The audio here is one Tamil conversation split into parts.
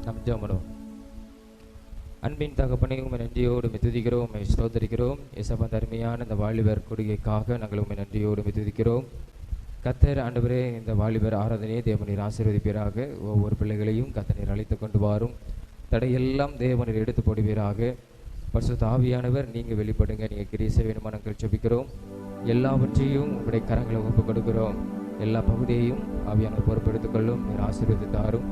நாம் ஜெபம் பண்ணுவோம். அன்பின் தகப்பனே, உம்மை நன்றியோடு துதிக்கிறோம், உம்மை ஸ்தோத்தரிக்கிறோம். இயேசப்பா, அருமையான இந்த வாலிபர் கொள்கைக்காக நாங்கள் உம்மை நன்றியோடு துதிக்கிறோம். கர்த்தர் ஆண்டவரே, இந்த வாலிபர் ஆராதனையை தேவனீர் ஆசீர்வதிப்பீராக. ஒவ்வொரு பிள்ளைகளையும் கர்த்தர் அழைத்து கொண்டு வாரும். தடையெல்லாம் தேவனீர் எடுத்து போடுவீராக. பரிசுத்த ஆவியானவர் நீங்கள் வெளிப்படுங்க. நீங்கள் கிரியை செய்ய வேண்டுமா நாங்கள் ஜெபிக்கிறோம். எல்லாவற்றையும் உங்களுடைய கரங்களை ஒப்புக் கொடுக்கிறோம். எல்லா பகுதியையும் ஆவியானவர் பொறுப்பெடுத்துக் கொள்ளும். நீர் ஆசீர்வதித்தாரும்.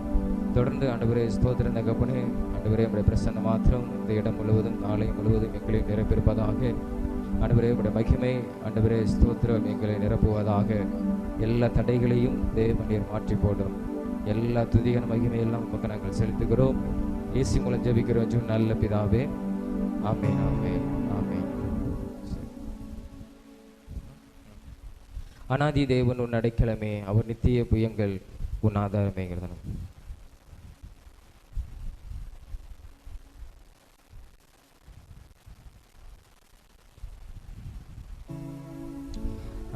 தொடர்ந்து ஆண்டவரே ஸ்தோத்திரம் தகப்பனே, ஆண்டவரே உடைய பிரசன்ன மாத்திரம் இந்த இடம் முழுவதும் நாளை முழுவதும் எங்களை நிரப்பியிருப்பதாக. ஆண்டவரே உடைய மகிமை ஆண்டவரே ஸ்தோத்திரம் எங்களை நிரப்புவதாக. எல்லா தடைகளையும் தேவனீர் மாற்றி போடும். எல்லா துதியான மகிமையெல்லாம் உமக்கு நாங்கள் செலுத்துகிறோம். இயேசு மூலம் ஜெபிக்கிறோம் நல்ல பிதாவே, ஆமென், ஆமென், ஆமென். அநாதி தேவன் உன் அடைக்கலமே, அவர் நித்திய புயங்கள் உன் ஆதாரமேங்கிறது.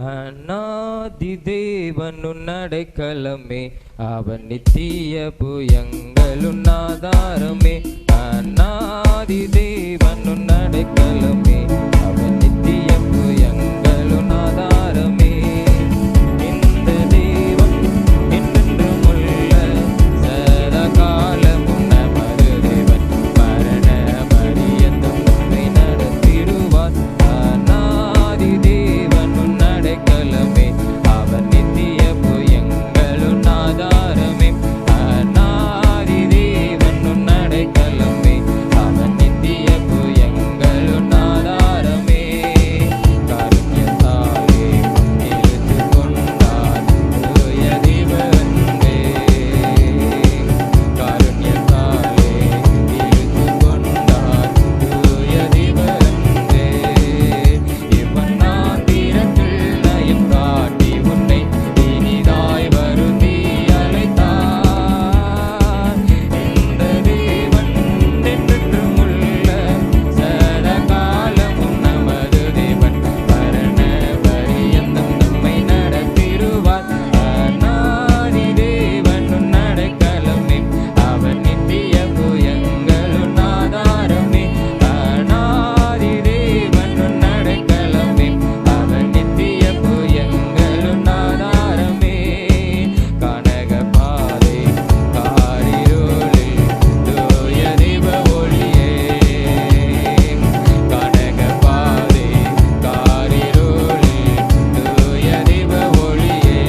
அநாதி தேவன் உன் அடைக்கலமே, அவர் நித்திய புயங்கள் உன் ஆதாரமே. அநாதி தேவன் உன் அடைக்கலமே, அவர் நித்திய புயங்கள் உன் ஆதாரமே. இந்த தேவன் என்றென்றும் உள்ள சதா காலமும் நமது தேவன், மரண பரியந்தம் நம்மை நடத்திடுவார். அநாதி தேவன் உன் அடைக்கலமே, அவர் நித்திய புயங்கள் உன் ஆதாரமே. அநாதி தேவன் உன் அடைக்கலமே, அவர் நித்திய புயங்கள் உன் ஆதாரமே. காருண்யத்தாலே இழுத்து கொண்டார் தூய தேவனே, காருண்யத்தாலே இழுத்து கொண்டார் தூய தேவனே. இவன் ஆத்திரத்தில் நயம் காட்டி உன்னை இனிதாய் வருந்தி அழைத்தார். இந்த தேவன் என்றென்றும் உள்ள சதா காலமும் நமது தேவன், மரண பரியந்தம் நம்மை நடத்திடுவார். அநாதி தேவன் உன் அடைக்கலமே, அவர் நித்திய புயங்கள் உன் ஆதாரமே. அநாதி தேவன் உன் அடைக்கலமே, அவர் நித்திய புயங்கள் உன் ஆதாரமே. கனக பாதை காரிருளில் தூய தீப ஒளியே, கனக பாதை காரிருளில் தூய தீப ஒளியே.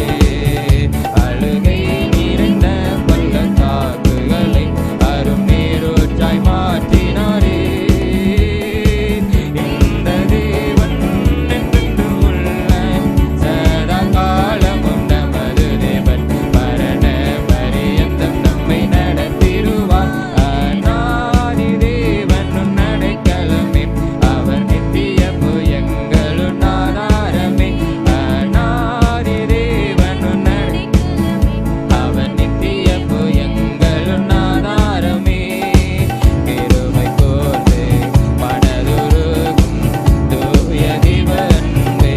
அழுகை நிறைந்த பள்ளத்தாக்குகளை அரும் நீரூற்றாய் மாற்றினாரே. இந்த தேவன் என்றென்றும் உள்ள சதா காலமும் நமது தேவன், மரண பரியந்தம் நம்மை நடத்திடுவார். அநாதி தேவன் உன் அடைக்கலமே, அவர் நித்திய புயங்கள் உன் ஆதாரமே. அநாதி தேவன் உன் அடைக்கலமே, அவர் நித்திய புயங்கள் உன் ஆதாரமே. கிருபை கோர்ந்து மனதுருகும் தூய தேவனே,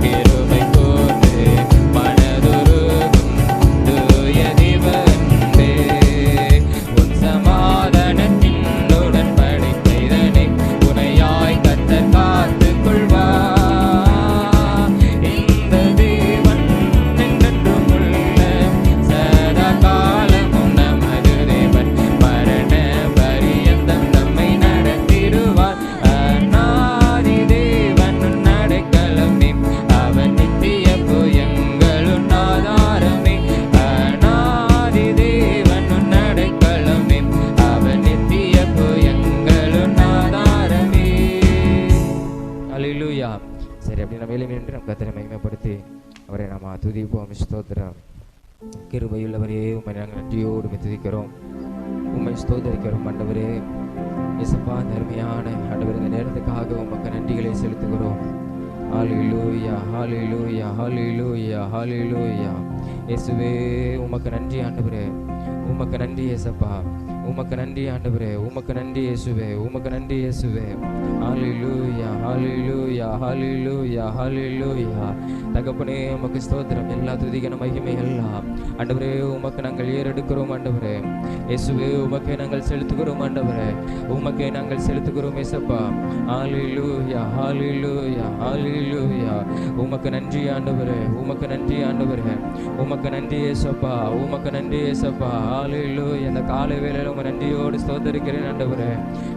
கிருபை கோர்ந்து மனதுருகும் தூய தேவனே. உன் சமாதானத்தின் உடன்படிக்கைதனை உனையாய் கர்த்தர் காத்துக் கொள்வார். இந்த தேவன் என்றென்றும் உள்ள சதா காலமும் நமது தேவன், மரண பரியந்தம் நம்மை நடத்திடுவார். அநாதி தேவன் உன் அடைக்கலமே, அவர் நித்திய புயங்கள் உன் ஆதாரமே. அநாதி தேவன் உன் அடைக்கலமே, அவர் நித்திய புயங்கள் உன் ஆதாரமே. அல்லேலூயா. சரி, அப்படி நம்ம மேலே நின்று நம்ம கர்த்தரை மகிமைப்படுத்தி அவரை நாம துதிப்போம். ஸ்தோத்திரம். கிருபையுள்ளவரே, உம்மை நாங்கள் நன்றியோடு துதிக்கிறோம், உம்மை ஸ்தோத்தரிக்கிறோம். ஆண்டவரே இயேசப்பா, அருமையான ஆண்டவரே, இந்த நேரத்துக்காக உமக்கு நன்றிகளை செலுத்துகிறோம். ஹல்லேலூயா, ஹல்லேலூயா, ஹல்லேலூயா, ஹல்லேலூயா. இயேசுவே உமக்கு நன்றி ஆண்டவரே, உமக்கு நன்றி இயேசப்பா. உமக்கு நன்றி ஆண்டவரே, உமக்கு நன்றி இயேசுவே, உமக்கு நன்றி இயேசுவே. ஹல்லேலூயா ஹல்லேலூயா ஹல்லேலூயா ஹல்லேலூயா. தகப்பனே உமக்கு ஸ்தோத்திரம். எல்லா துதிகன மகிமை எல்லாம் ஆண்டவரே உமக்கு நாங்கள் ஏறெடுக்கிறோம் ஆண்டவரே. இயேசுவே உமக்கே நாங்கள் செலுத்துகிறோம் ஆண்டவரே, உமக்கே நாங்கள் செலுத்துகிறோம் இயேசப்பா. ஹல்லேலூயா ஹல்லேலூயா ஹல்லேலூயா. உமக்கு நன்றி ஆண்டவரே, உமக்கு நன்றி ஆண்டவரே, உமக்கு நன்றி இயேசப்பா, உமக்கு நன்றி இயேசப்பா. ஹல்லேலூயா. இந்த காலை வேளையில உமக்கு நன்றியோடு ஸ்தோத்தரிக்கிறேன் ஆண்டவரே,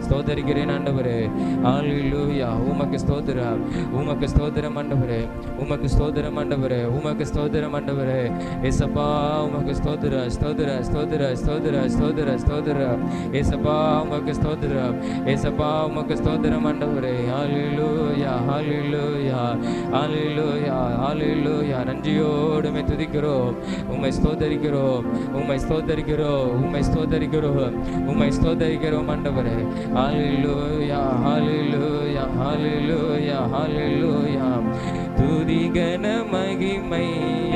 ஸ்தோத்தரிக்கிறேன் ஆண்டவரே. ஹல்லேலூயா. உமக்கு ஸ்தோத்திரம், உமக்கு ஸ்தோத்திரம் ஆண்டவரே, உமக்கு ஸ்தோத்திரம் ஆண்டவரே, உமக்கு ஸ்தோத்திரம் ஆண்டவரே. இயேசப்பா உமக்கு ஸ்தோத்திரம், ஸ்தோத்திரம் ஸ்தோத்திரம் ஸ்தோத்திரம் ஸ்தோத்திரம் ஸ்தோத்திரம். இயேசப்பா உமக்கு ஸ்தோத்திரம், இயேசப்பா உமக்கு ஸ்தோத்திரம் ஆண்டவரே. ஹல்லேலூயா ஹல்லேலூயா ஹல்லேலூயா ஹல்லேலூயா. நன்றியோடு உம்மை துதிக்கிறோம், உம்மை ஸ்தோத்தரிக்கிறோம், உம்மை ஸ்தோத்தரிக்கிறோம், உம்மை ஸ்தோத்தரிக்கிறோம், உம்மை ஸ்தோத்தரிக்கிறோம் ஆண்டவரே. ஹல்லேலூயா ஹல்லேலூயா ஹல்லேலூயா ஹல்லேலூயா. துதிகன மகிமை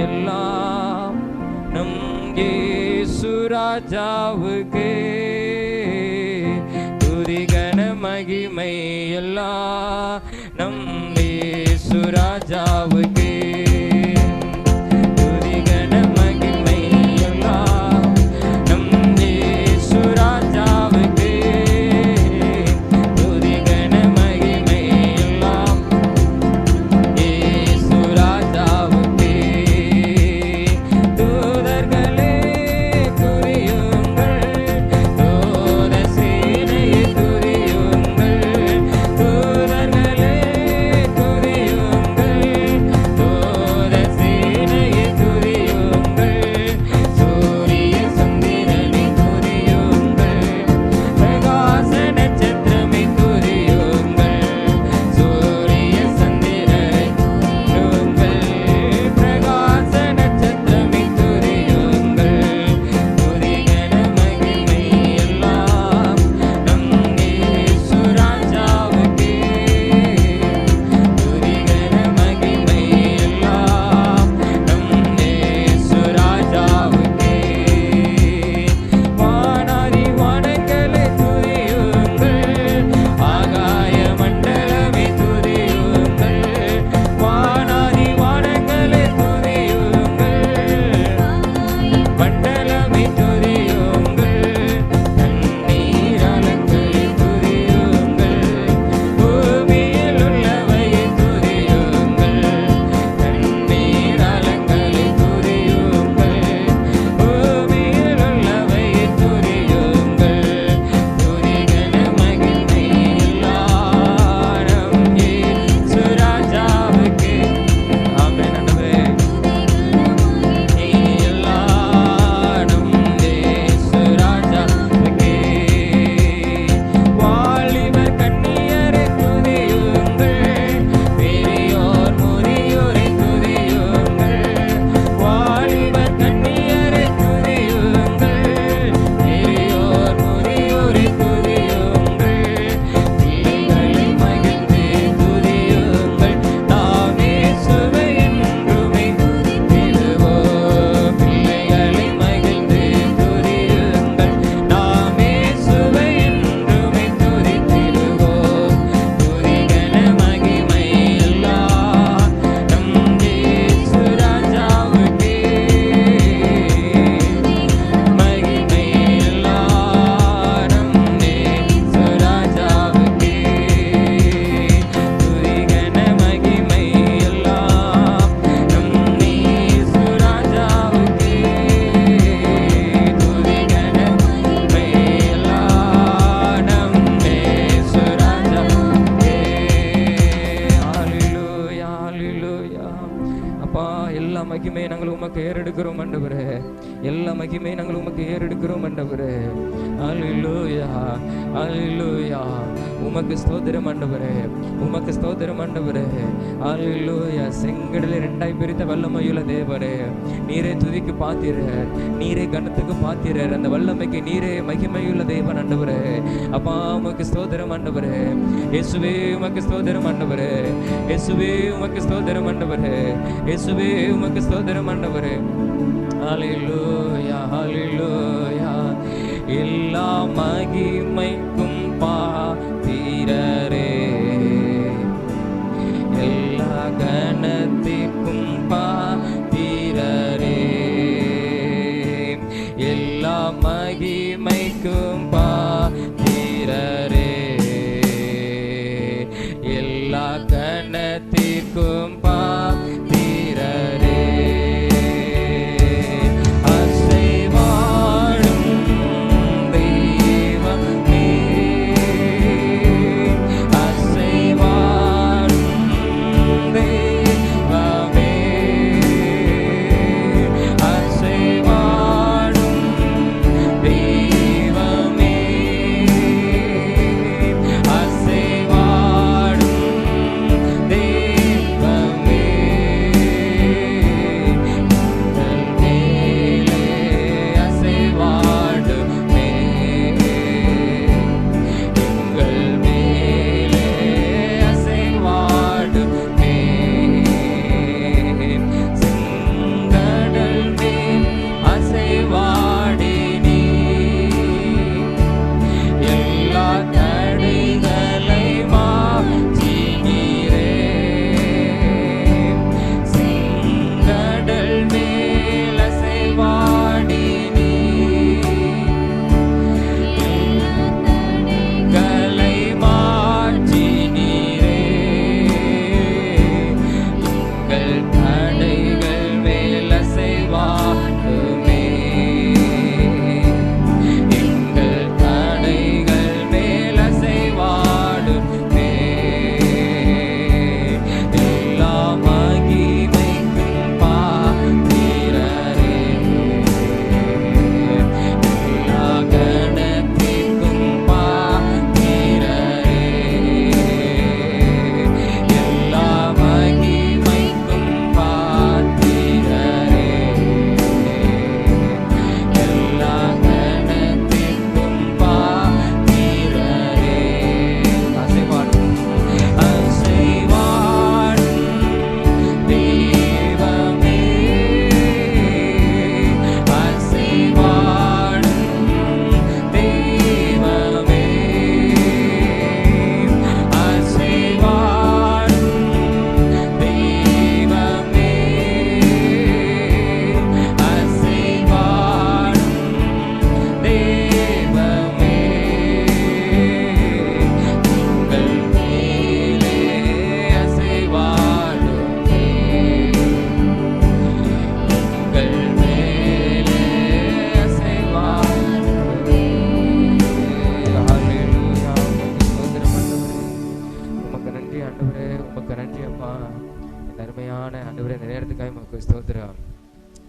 எல்லாம் நம் இயேசு ராஜாவுக்கே, துதிகன மகிமை எல்லாம் நம் இயேசு ராஜாவுக்கே. மகிமை நாங்கள் உமக்கு ஏறெடுக்கிறோம் ஆண்டவரே. எல்லா மகிமை நாங்கள் உமக்கு ஏறெடுக்கிறோம் ஆண்டவரே. ஹல்லேலூயா ஹல்லேலூயா. உமக்கு ஸ்தோத்திரம் ஆண்டவரே, உமக்கு ஸ்தோத்திரம் ஆண்டவரே. ஹல்லேலூயா. செங்கடலை இரண்டாய் பிரித்த வல்லமையுள்ள தேவரே, நீரே துதிக்கு பாத்திரர், நீரே கனத்துக்கு பாத்திரர். அந்த வல்லமைக்கு நீரே மகிமையுள்ள தேவன் ஆண்டவரே. அப்பா உமக்கு ஸ்தோத்திரம் ஆண்டவரே. இயேசுவே உமக்கு ஸ்தோத்திரம் ஆண்டவரே. இயேசுவே உமக்கு ஸ்தோத்திரம் ஆண்டவரே. இயேசுவே உமக்கு ஸ்தோத்திரம் ஆண்டவரே. ஹல்லேலூயா ஹல்லேலூயா. எல்லா மகிமைக்கும் பாத்திரரே, எல்லா கணத்திற்கும் பாத்திரரே, எல்லா மகிமைக்கும் பாத்திரரே, எல்லா கணத்திற்கும் பாத்திரரே.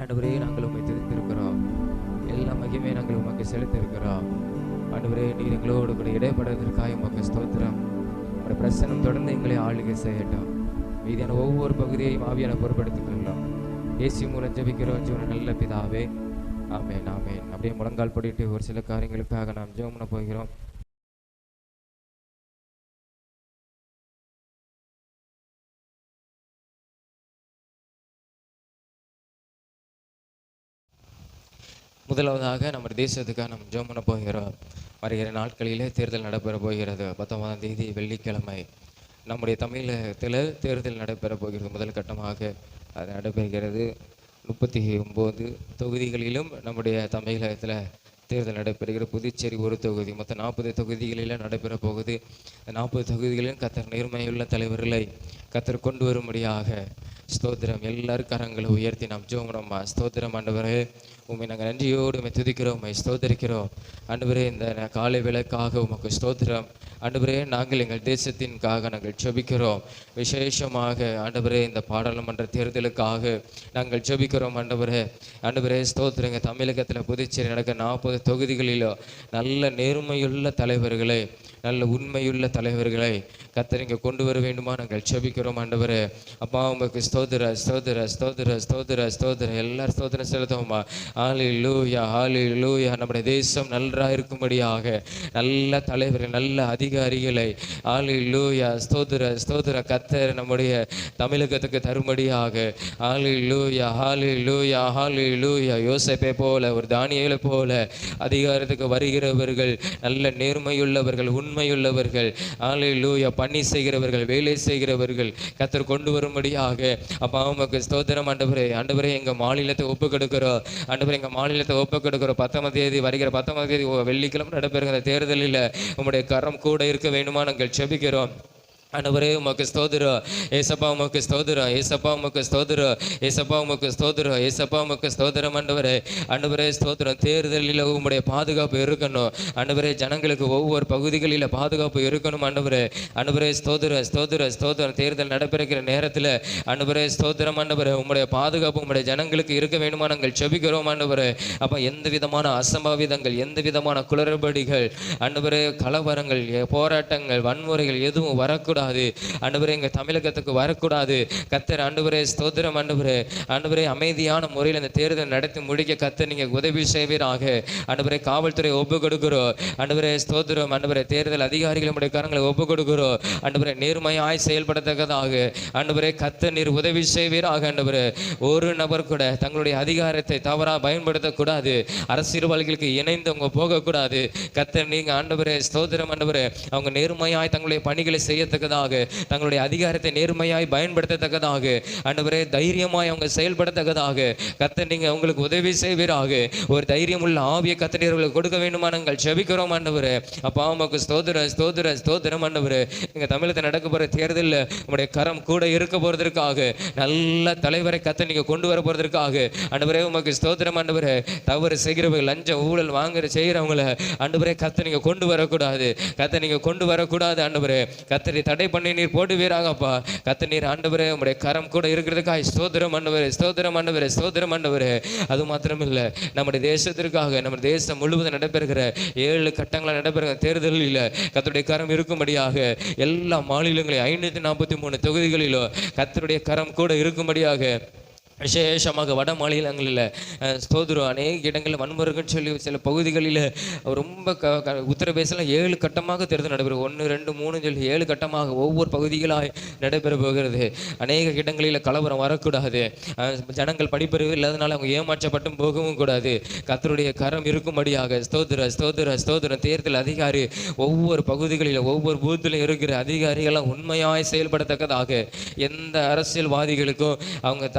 ஆண்டவரே, நாங்கள் உம்மை துதித்திருக்கிறோம். எல்லா மகிமை நாங்கள் உமக்கு செலுத்திருக்கிறோம். ஆண்டவரே, நீர் எங்களோடு கூட இடைப்படுவதற்காக உமக்கு ஸ்தோத்திரம். உங்களுடைய பிரசன்னம் தொடர்ந்து எங்களை ஆளுகை செய்யட்டும். மீதியான ஒவ்வொரு பகுதியையும் ஆவியான பொறுப்படுத்திக் கொள்ளலாம். இயேசு மூலம் ஜெபிக்கிறோம் ஜீவன நல்ல பிதாவே, ஆமென் ஆமென். அப்படியே முழங்கால் படிட்டு ஒரு சில காரியங்களுக்காக நாம் ஜெபம் பண்ண போகிறோம். முதலாவதாக நம்ம தேசத்துக்காக நம்ம ஜெபம் பண்ண போகிறோம். வருகிற நாட்களிலே தேர்தல் நடைபெற போகிறது. 19ஆம் தேதி வெள்ளிக்கிழமை நம்முடைய தமிழகத்தில் தேர்தல் நடைபெற போகிறது. முதல் கட்டமாக அது நடைபெறுகிறது. 39 தொகுதிகளிலும் நம்முடைய தமிழகத்தில் தேர்தல் நடைபெறுகிறது. புதுச்சேரி ஒரு தொகுதி, மொத்தம் 40 தொகுதிகளில் நடைபெற போகுது. 40 தொகுதிகளிலும் கர்த்தர் நேர்மையுள்ள தலைவர்களை கர்த்தர் கொண்டு வரும்படியாக ஸ்தோத்திரம். எல்லாரும் கரங்களை உயர்த்தி நாம் ஜெபம். ஸ்தோத்திரம் ஆண்டவரே, உண்மை நாங்கள் நன்றியோடு உண்மை துதிக்கிறோம், உண்மை ஸ்தோத்தரிக்கிறோம் ஆண்டவரே. இந்த காலை வேளைக்காக உமக்கு ஸ்தோத்திரம் ஆண்டவரே. நாங்கள் எங்கள் தேசத்தின்காக நாங்கள் ஜெபிக்கிறோம். விசேஷமாக ஆண்டவரே, இந்த பாராளுமன்ற தேர்தலுக்காக நாங்கள் ஜெபிக்கிறோம் ஆண்டவரே. ஆண்டவரே ஸ்தோத்திரங்க. தமிழகத்தில் புதுச்சேரி நடக்க 40 தொகுதிகளிலோ நல்ல நேர்மையுள்ள தலைவர்களை, நல்ல உண்மையுள்ள தலைவர்களை கர்த்தர் இங்கே கொண்டு வர வேண்டுமா நாங்கள் ஜெபிக்கிறோம் ஆண்டவரே. அப்பா உமக்கு ஸ்தோத்திரம். ஸ்தோத்திர ஸ்தோத்திர ஸ்தோத்திர ஸ்தோத்திர ஸ்தோத்திர எல்லாரும் ஸ்தோத்திரம் செலுத்துவோமா. ஹல்லேலூயா ஹல்லேலூயா. நம்முடைய தேசம் நன்றாக இருக்கும்படியாக நல்ல தலைவர்கள் நல்ல அதிகாரிகளை ஹல்லேலூயா ஸ்தோத்திர ஸ்தோத்திர கர்த்தர் நம்முடைய தமிழகத்துக்கு தரும்படியாக ஹல்லேலூயா ஹல்லேலூயா ஹல்லேலூயா. யோசேப்பை போல ஒரு தானியேலை போல அதிகாரத்துக்கு வருகிறவர்கள் நல்ல நேர்மையுள்ளவர்கள் உண்மையுள்ளவர்கள் ஹல்லேலூயா பணி செய்கிறவர்கள் வேலை செய்கிறவர்கள் கர்த்தர் கொண்டு வரும்படியாக அப்பா உமக்கு ஸ்தோத்திரம் ஆண்டவரே. ஆண்டவரே எங்கள் மாநிலத்தை ஒப்பு கொடுக்கிறோம் ஆண்டவரே. எங்கள் மாநிலத்தை ஒப்பு கொடுக்கிறோம். 10ஆம் தேதி வருகிற 10ஆம் தேதி வெள்ளிக்கிழமை நடைபெறுகிற தேர்தலில் உம்முடைய கரம் கூட இருக்க வேண்டுமா நாங்கள் ஜெபிக்கிறோம் ஆண்டவரே. உமக்கு ஸ்தோத்திரம் ஏசப்பா. உமக்கு ஸ்தோத்திரம் ஏசப்பா. உமக்கு ஸ்தோத்திரம் ஏசப்பா. உமக்கு ஸ்தோத்திரம் ஏசப்பா. உமக்கு ஸ்தோத்திரம் ஆண்டவரே. ஆண்டவரே ஸ்தோத்திரம். தேர்தலில் உம்முடைய பாதுகாப்பு இருக்கணும் ஆண்டவரே. ஜனங்களுக்கு ஒவ்வொரு பகுதிகளில் பாதுகாப்பு இருக்கணும் ஆண்டவரே. ஆண்டவரே ஸ்தோத்திரம் ஸ்தோத்திரம் ஸ்தோத்திரம். தேர்தல் நடைபெறுகிற நேரத்தில் ஆண்டவரே ஸ்தோத்திரம் ஆண்டவரே. உம்முடைய பாதுகாப்பு உம்முடைய ஜனங்களுக்கு இருக்க வேண்டுமா நாங்கள் ஜெபிக்கிறோம் ஆண்டவரே. அப்போ எந்த விதமான அசம்பாவிதங்கள் எந்த விதமான குளறுபடிகள் ஆண்டவரே கலவரங்கள் போராட்டங்கள் வன்முறைகள் எதுவும் வரக்கூடாது ஆண்டவரே. எங்க தமிழகத்துக்கு வரக்கூடாது கர்த்தர். ஆண்டவரே ஸ்தோத்திரம் ஆண்டவரே. ஆண்டவரே அமைதியான முறையில் இந்த தேர்தல் நடத்தி முடிக்க கர்த்தர் நீங்க உதவி செய்வீராக ஆண்டவரே. காவல்துறை ஒப்பு கொடுக்கிறோம் ஆண்டவரே ஸ்தோத்திரம் ஆண்டவரே. தேர்தல் அதிகாரிகளுடைய கரங்களை ஒப்பு கொடுக்கிறோம் ஆண்டவரே. நேர்மையாய் செயல்படத்தக்கதாக ஆண்டவரே கர்த்தர் நீர் உதவி செய்வீராக ஆண்டவரே. ஒரு நபர் கூட தங்களுடைய அதிகாரத்தை தவறாக பயன்படுத்தக்கூடாது. அரசியல்வாதிகளுக்கு இணைந்து அவங்க போகக்கூடாது கர்த்தர். நீங்க ஆண்டவரே ஸ்தோத்திரம் ஆண்டவரே. அவங்க நேர்மையாய் தங்களுடைய பணிகளை செய்யத்தக்கதாக தங்களுடைய அதிகாரத்தை நேர்மையாய் பயன்படுத்தத்தக்கதாக ஆண்டவரே தைரியமாய் அவங்க செயல்படத்தக்கதாக கர்த்தர் நீங்க உங்களுக்கு உதவி செய்வீராக. ஒரு தைரியம் உள்ள ஆவிய கர்த்தர் அவர்களுக்கு கொடுக்க வேண்டுமா நாங்கள் ஜெபிக்கிறோம் ஆண்டவரே. அப்பா உமக்கு ஸ்தோத்திர ஸ்தோத்திர ஸ்தோத்திரம் ஆண்டவரே. எங்க தமிழகத்தில் நடக்க போற தேர்தலில் உங்களுடைய கரம் கூட இருக்க போறதற்காக நல்ல தலைவரை கர்த்தர் நீங்க கொண்டு வர போறதற்காக ஆண்டவரே உமக்கு ஸ்தோத்திரம் ஆண்டவரே. தவறு செய்கிறவர்கள் லஞ்சம் ஊழல் வாங்குற செய்கிறவங்களை ஆண்டவரே கர்த்தர் நீங்க கொண்டு வரக்கூடாது கர்த்தர். நீங்க கொண்டு வரக்கூடாது ஆண்டவரே. கர்த்தரை தடை பண்ணி நீர் போடுவீராகப்பா கர்த்தர். நீர் ஆண்டவரே உம்முடைய கரம் கூட இருக்கிறதுக்காக ஸ்தோத்திரம் ஆண்டவரே. ஸ்தோத்திரம் ஆண்டவரே. ஸ்தோத்திரம் ஆண்டவரே. அது மாத்திரம் இல்லை நம்முடைய தேசத்திற்காக நம்ம தேசம் முழுவதும் நடைபெறுகிற 7 கட்டங்களில் நடைபெறுகிற தேர்தலில் கர்த்தருடைய கரம் இருக்கும்படியாக எல்லா மாநிலங்களையும் 543 தொகுதிகளிலும் கர்த்தருடைய கரம் கூட இருக்கும்படியாக விசேஷமாக வட மாநிலங்களில் ஸ்தோத்திரம் அநேக இடங்களில் வன்முறைன்னு சொல்லி சில பகுதிகளில் ரொம்ப உத்தரப்பிரதேசத்தில் 7 கட்டமாக தேர்தல் நடைபெறும். 1 2 3 சொல்லி 7 கட்டமாக ஒவ்வொரு பகுதிகளாக நடைபெற போகிறது. அநேக இடங்களில் கலவரம் வரக்கூடாது. ஜனங்கள் படிப்பறிவு இல்லாதனால அவங்க ஏமாற்றப்பட்டும் போகவும் கூடாது. கர்த்தருடைய கரம் இருக்கும்படியாக ஸ்தோத்திர ஸ்தோத்திர ஸ்தோத்திரம். தேர்தல் அதிகாரி ஒவ்வொரு பகுதிகளில் ஒவ்வொரு பூத்திலும் இருக்கிற அதிகாரிகளாம் உண்மையாய் செயல்படத்தக்கதாக எந்த அரசியல்வாதிகளுக்கும் அவங்க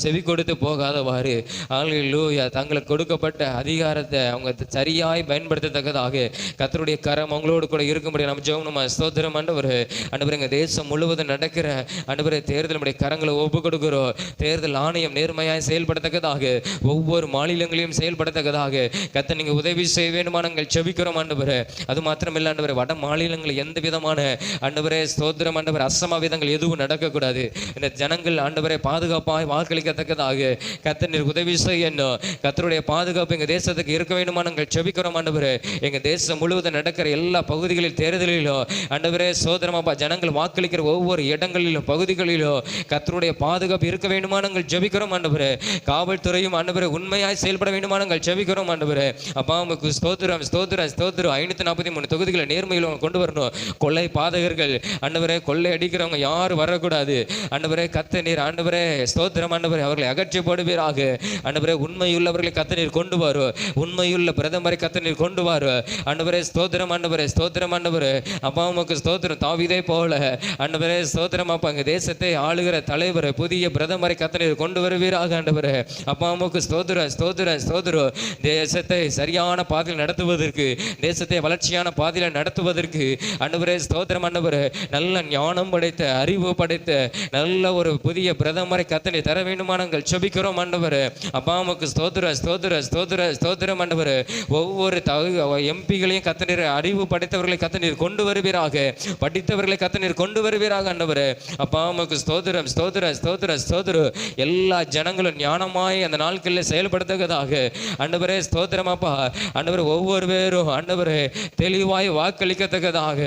செவி கொடுத்து போகாதவாறு ஹல்லேலூயா தங்களுக்கு கொடுக்கப்பட்ட அதிகாரத்தை அவங்க சரியாய் பயன்படுத்தத்தக்கதாக கர்த்தருடைய கரம் அவங்களோடு கூட இருக்கும்படி நம்ம ஜெபம் ஸ்தோத்திரம் ஆண்டவரே. ஆண்டவரே எங்கள் தேசம் முழுவதும் நடக்கிற ஆண்டவரே தேர்தல் நம்முடைய கரங்களை ஒப்பு கொடுக்கிறோம். தேர்தல் ஆணையம் நேர்மையாய் செயல்படத்தக்கதாக ஒவ்வொரு மாநிலங்களையும் செயல்படத்தக்கதாக கர்த்தர் நீங்கள் உதவி செய்ய வேண்டுமா நாங்கள் ஜெபிக்கிறோம் ஆண்டவரே. அது மாத்திரமில்லை ஆண்டவரே. வட மாநிலங்களில் எந்த விதமான ஆண்டவரே ஸ்தோத்திரம் ஆண்டவரே அசம்பாவிதங்கள் எதுவும் நடக்கக்கூடாது. இந்த ஜனங்கள் ஆண்டவரே பாதுகாப்பாய் வாக்களிக்க கர்த்தர் நீர் உதவி செய்யணும். கர்த்தருடைய பாதுகாப்பு எங்க தேசத்துக்கு இருக்க வேண்டுமா நாங்கள் ஜெபிக்கிறோம் ஆண்டவரே. எங்க தேசம் முழுவதும் நடக்கிற எல்லா பகுதிகளில் தேர்தலிலும் ஆண்டவரே சோதரமாப்பா ஜனங்கள் வாக்களிக்கிற ஒவ்வொரு இடங்களிலும் பகுதிகளிலும் கர்த்தருடைய பாதுகாப்பு இருக்க வேண்டுமா நாங்கள் ஜெபிக்கிறோம் ஆண்டவரே. காவல்துறையும் ஆண்டவரே உண்மையாய் செயல்பட வேண்டுமா நாங்கள் ஜெபிக்கிறோம் ஆண்டவரே. அப்பா உமக்கு ஸ்தோத்திரம் ஸ்தோத்திரம் ஸ்தோத்திரம். 543 தொகுதிகளை நேர்மையில் கொண்டு வரணும். கொள்ளை பாதகர்கள் ஆண்டவரே கொள்ளை அடிக்கிறவங்க யாரும் வரக்கூடாது ஆண்டவரே. கர்த்தர் நீர் ஆண்டவரே ஸ்தோத்திரம் ஆண்டவரே அவர்களை அகற்றி போடுவீராக ஆண்டவரே. உண்மையுள்ளவர்களை கர்த்தர் நீர் கொண்டு வரு. உண்மையுள்ள பிரதமரை கர்த்தர் நீர் கொண்டு வரு ஆண்டவரே. ஸ்தோத்திரம் ஆண்டவரே. ஸ்தோத்திரம் ஆண்டவரே. அப்பா உமக்கு ஸ்தோத்திரம். தாவீதை போல ஆண்டவரே ஸ்தோத்திரம் அப்பா எங்க தேசத்தை ஆளுகிற தலைவர் புதிய பிரதமரை கர்த்தர் நீர் கொண்டு வருவீராக ஆண்டவரே. அப்பா உமக்கு ஸ்தோத்திரம் ஸ்தோத்திரம் ஸ்தோத்திரம். தேசத்தை சரியான பாதையில் நடத்துவதற்கு தேசத்தை வளர்ச்சியான பாதையில் நடத்துவதற்கு ஆண்டவரே ஸ்தோத்திரம் ஆண்டவரே. நல்ல ஞானம் படைத்த அறிவு படைத்த நல்ல ஒரு புதிய பிரதமரை கர்த்தர் நீர் தர வேண்டுமா வேண்டுமானங்கள் செபிக்கிறோம் ஆண்டவரே. அப்பா உமக்கு ஸ்தோத்திரம் ஆண்டவரே. ஒவ்வொரு எம்பிகளையும் கர்த்தர் அறிவு படைத்தவர்களை கர்த்தர் கொண்டு வருவீராக, படித்தவர்களை கர்த்தர் கொண்டு வருவீராக ஆண்டவரே. அப்பா உமக்கு ஸ்தோத்திரம். எல்லா ஜனங்களும் ஞானமாய் அந்த நாட்களில் செயல்படுத்ததாக ஆண்டவரே ஸ்தோத்திரம் அப்பா. ஆண்டவரே ஒவ்வொரு பேரும் ஆண்டவரே தெளிவாய் வாக்களிக்கத்தக்கதாக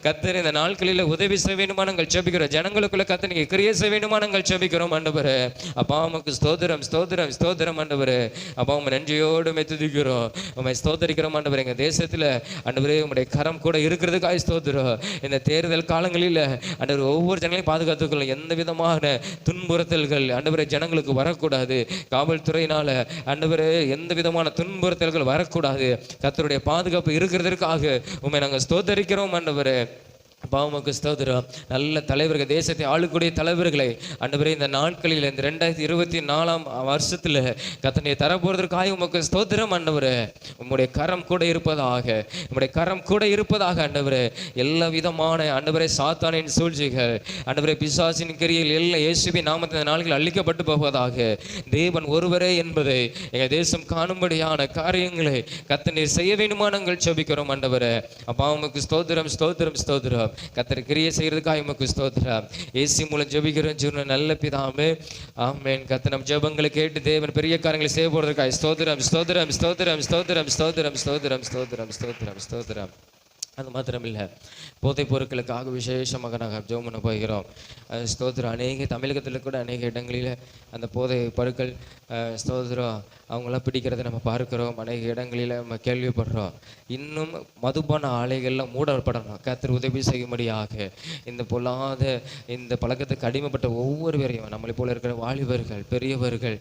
கர்த்தர் இந்த நாட்களில் உதவி செய்ய வேண்டுமா நாங்கள் ஜெபிக்கிறோம். ஜனங்களுக்குள்ள கர்த்தர் நீங்க கிரியை செய்ய வேண்டுமா நாங்கள் ஜெபிக்கிறோம் ஆண்டவரே. அப்பா உமக்கு ஸ்தோத்திரம் ஆண்டவரே. அப்பா உம்மை நன்றியோடு துதிக்கிறோம், உம்மை ஸ்தோத்திரிக்கிறோம் ஆண்டவரே. எங்க தேசத்துல ஆண்டவரே உம்முடைய கரம் கூட இருக்கிறதுக்காக ஸ்தோத்திரம். இந்த தேர்தல் காலங்களில் ஆண்டவர் ஒவ்வொரு ஜனங்களையும் பாதுகாத்துக்கொள்ள எந்த விதமான துன்புறுத்தல்கள் ஆண்டவரே ஜனங்களுக்கு வரக்கூடாது. காவல்துறையினால ஆண்டவரே எந்த விதமான துன்புறுத்தல்கள் வரக்கூடாது. கர்த்தருடைய பாதுகாப்பு இருக்கிறதற்காக உம்மை நாங்கள் ஸ்தோத்தரிக்கிறோம் ஆண்டவரே. பாவமுக்கு ஸ்தோத்திரம். நல்ல தலைவர்கள், தேசத்தை ஆளுக்கூடிய தலைவர்களை ஆண்டவரே இந்த நாட்களில் இந்த 2024 வருஷத்துல கர்த்தனை தரப்போறதற்காக உமக்கு ஸ்தோத்திரம் ஆண்டவரே. உம்முடைய கரம் கூட இருப்பதாக ஆண்டவரே. எல்லா விதமான ஆண்டவரே சாத்தானின் சூழ்ச்சிகள் ஆண்டவரே பிசாசின் கிரியையில் எல்லா இயேசுவின் நாமத்தின் நாட்கள் அழிக்கப்பட்டு போவதாக. தேவன் ஒருவரே என்பதை எங்க தேசம் காணும்படியான காரியங்களை கர்த்தனை செய்ய வேண்டுமா நாங்கள் ஜெபிக்கிறோம் ஆண்டவரே. அப்பா உமக்கு ஸ்தோத்திரம். கர்த்தர் கிரியை செய்யறதுக்காக உமக்கு ஸ்தோத்திரம். இயேசு மூலம் ஜெபிக்கிறோம் ஜீவன நல்ல பிதாவே, ஆமென். கர்த்தர் நம் ஜெபங்களை கேட்டு தேவன் பெரிய காரியங்களை செய்ய போறதுக்காக ஸ்தோத்திரம். அது மாத்திரமில்லை, போதைப் பொருட்களுக்காக விசேஷமாக நாங்கள் ஜெபம் பண்ண போகிறோம். ஸ்தோத்திரம். அநேக தமிழகத்தில் கூட அநேக இடங்களில் அந்த போதை பொருட்கள் ஸ்தோத்திரம் அவங்களாம் பிடிக்கிறத நம்ம பார்க்கிறோம். அநேக இடங்களில் நம்ம கேள்விப்படுறோம். இன்னும் மதுபான ஆலைகள்லாம் மூடப்படணும். கர்த்தர் உதவி செய்யும்படியாக இந்த பொல்லாத இந்த பழக்கத்துக்கு அடிமைப்பட்ட ஒவ்வொருவரையும் நம்மளை போல இருக்கிற வாலிபர்கள், பெரியவர்கள்,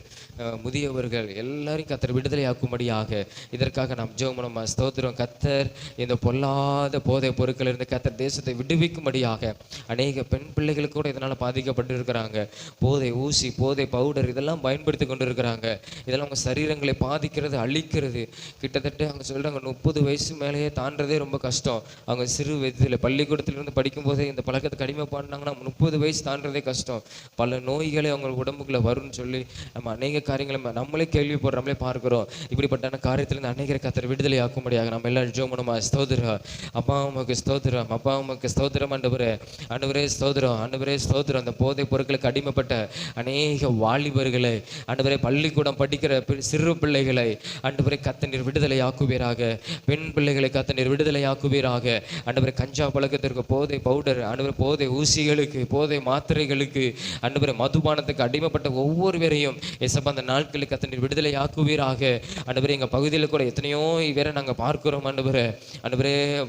முதியவர்கள் எல்லாரையும் கர்த்தர் விடுதலை ஆக்கும்படியாக இதற்காக நாம் ஜெபம் பண்ணோம். ஸ்தோத்திரம். கர்த்தர் இந்த பொல்லாத போதை பொருட்கள் இருந்து கர்த்தர் தேசத்தை விடுவிக்கும்படியாக அநேக பெண் பிள்ளைகள் கூட இதனால் பாதிக்கப்பட்டு இருக்கிறாங்க. போதை ஊசி, போதை பவுடர் இதெல்லாம் பயன்படுத்தி கொண்டு இருக்கிறாங்க. இதெல்லாம் அவங்க சரீரங்களை பாதிக்கிறது, அழிக்கிறது. கிட்டத்தட்ட அவங்க சொல்கிறாங்க 30 வயசு மேலேயே தாண்டதே ரொம்ப கஷ்டம். அவங்க சிறு வயதில் பள்ளிக்கூடத்திலிருந்து படிக்கும்போதே இந்த பழக்கத்துக்கு அடிமைப்பாடினாங்கன்னா 30 வயசு தாண்டதே கஷ்டம். பல நோய்களே அவங்க உடம்புக்குள்ளே வரும்னு சொல்லி நம்ம அநேக காரியங்களை நம்மளே கேள்விப்படுறோம், நம்மளே பார்க்குறோம். இப்படிப்பட்ட காரியத்திலிருந்து அநேகரை கர்த்தர் விடுதலை ஆக்கும்படியாக நம்ம எல்லாரும் ஜெபம் பண்ணுமா. ஸ்தோத்திரம். அப்பா உமக்கு ஸ்தோத்திரம் ஆண்டவரே ஸ்தோத்திரம். அந்த போதை பொருட்களுக்கு அடிமைப்பட்ட அநேக வாலிபர்களை ஆண்டவரே, பள்ளிக்கூடம் படிக்கிற சிறு பிள்ளைகளை ஆண்டவரே கர்த்தர் விடுதலை ஆக்குவீராக. பெண் பிள்ளைகளை கர்த்தர் விடுதலை ஆக்குவீராக. ஆண்டவரே கஞ்சா பழக்கத்திற்கு, போதை பவுடர், ஆண்டவரே போதை ஊசிகளுக்கு, போதை மாத்திரைகளுக்கு, ஆண்டவரே மதுபானத்துக்கு அடிமைப்பட்ட ஒவ்வொருவரையும் எசப்பா அந்த நாட்களுக்கு கர்த்தர் விடுதலை ஆக்குவீராக. ஆண்டவரே எங்கள் பகுதியில் கூட எத்தனையோ பேரை நாங்கள் பார்க்கிறோம் ஆண்டவரே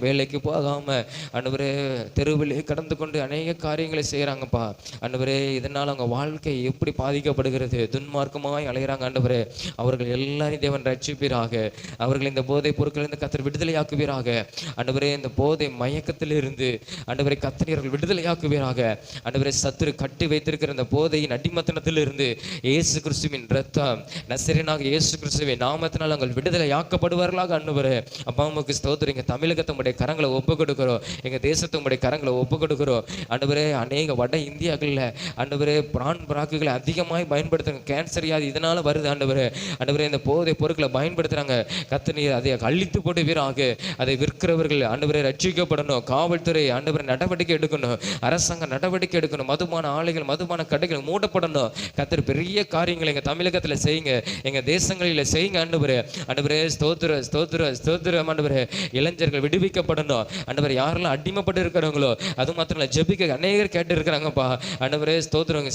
வேலைக்கு போகாம ஆண்டவரே தெருவிலே கடந்து கொண்டு அநேக காரியங்களை செய்கிறாங்கப்பா. ஆண்டவரே இதனால் அவங்க வாழ்க்கை எப்படி பாதிக்கப்படுகிறது, துன்மார்க்கமாய் அலைகிறாங்க ஆண்டவரே. அவர்கள் எல்லாரையும் தேவன் ரட்சிப்பீராக. அவர்கள் இந்த போதை பொருட்களிலிருந்து கர்த்தர் விடுதலையாக்குவீராக. ஆண்டவரே இந்த போதை மயக்கத்திலிருந்து ஆண்டவரை கர்த்தர் விடுதலையாக்குவீராக. ஆண்டவரே சத்துரு கட்டி வைத்திருக்கிற இந்த போதையின் அடிமத்தனத்திலிருந்து இயேசு கிறிஸ்துவின் இரத்தம், நசரேயனாக இயேசு கிறிஸ்துவின் நாமத்தினால் அவங்க விடுதலையாக்கப்படுவார்களாக. ஆண்டவரே அப்பா உமக்கு ஸ்தோத்திரம். எங்கள் தமிழகத்தை உடைய கரங்களை ஒப்பு கொடுக்கிறோம், எங்கள் தேசத்தை உடைய கரங்களை ஒப்பு கொடுக்கிறோம். ஆண்டவரே அநேக வட இந்தியாக்களில் ஆண்டவரே பிரான் பிராக்குகளை அதிகமாக பயன்படுத்துறாங்க. கேன்சர் வியாதி இதனால வருது ஆண்டவரே. இந்த போதை பொருட்களை பயன்படுத்துறாங்க. கர்த்தர் நீர் அதை அழித்து போடுவீராக. அதை விற்கிறவர்கள் ஆண்டவரே ரட்சிக்கப்படணும். காவல்துறை ஆண்டவரை நடவடிக்கை எடுக்கணும். அரசாங்கம் நடவடிக்கை எடுக்கணும். மதுபான ஆலைகள், மதுபான கடைகள் மூடப்படணும். கர்த்தர் பெரிய காரியங்களை எங்கள் தமிழகத்தில் செய்யுங்க, எங்கள் தேசங்களில் செய்யுங்க ஆண்டவரே. ஸ்தோத்திரம் ஆண்டவரே. இளைஞர்கள் விடுவிக்கப்படணும் ஆண்டவரே. யாரெல்லாம் அடிமைப்பட்டு இருக்கிறவங்களோ அது மாத்திரம் இல்லை, ஜெபிக்க அநேகர் கேட்டு இருக்கிறாங்கப்பா ஆண்டவரே. ஸ்தோத்திரம்.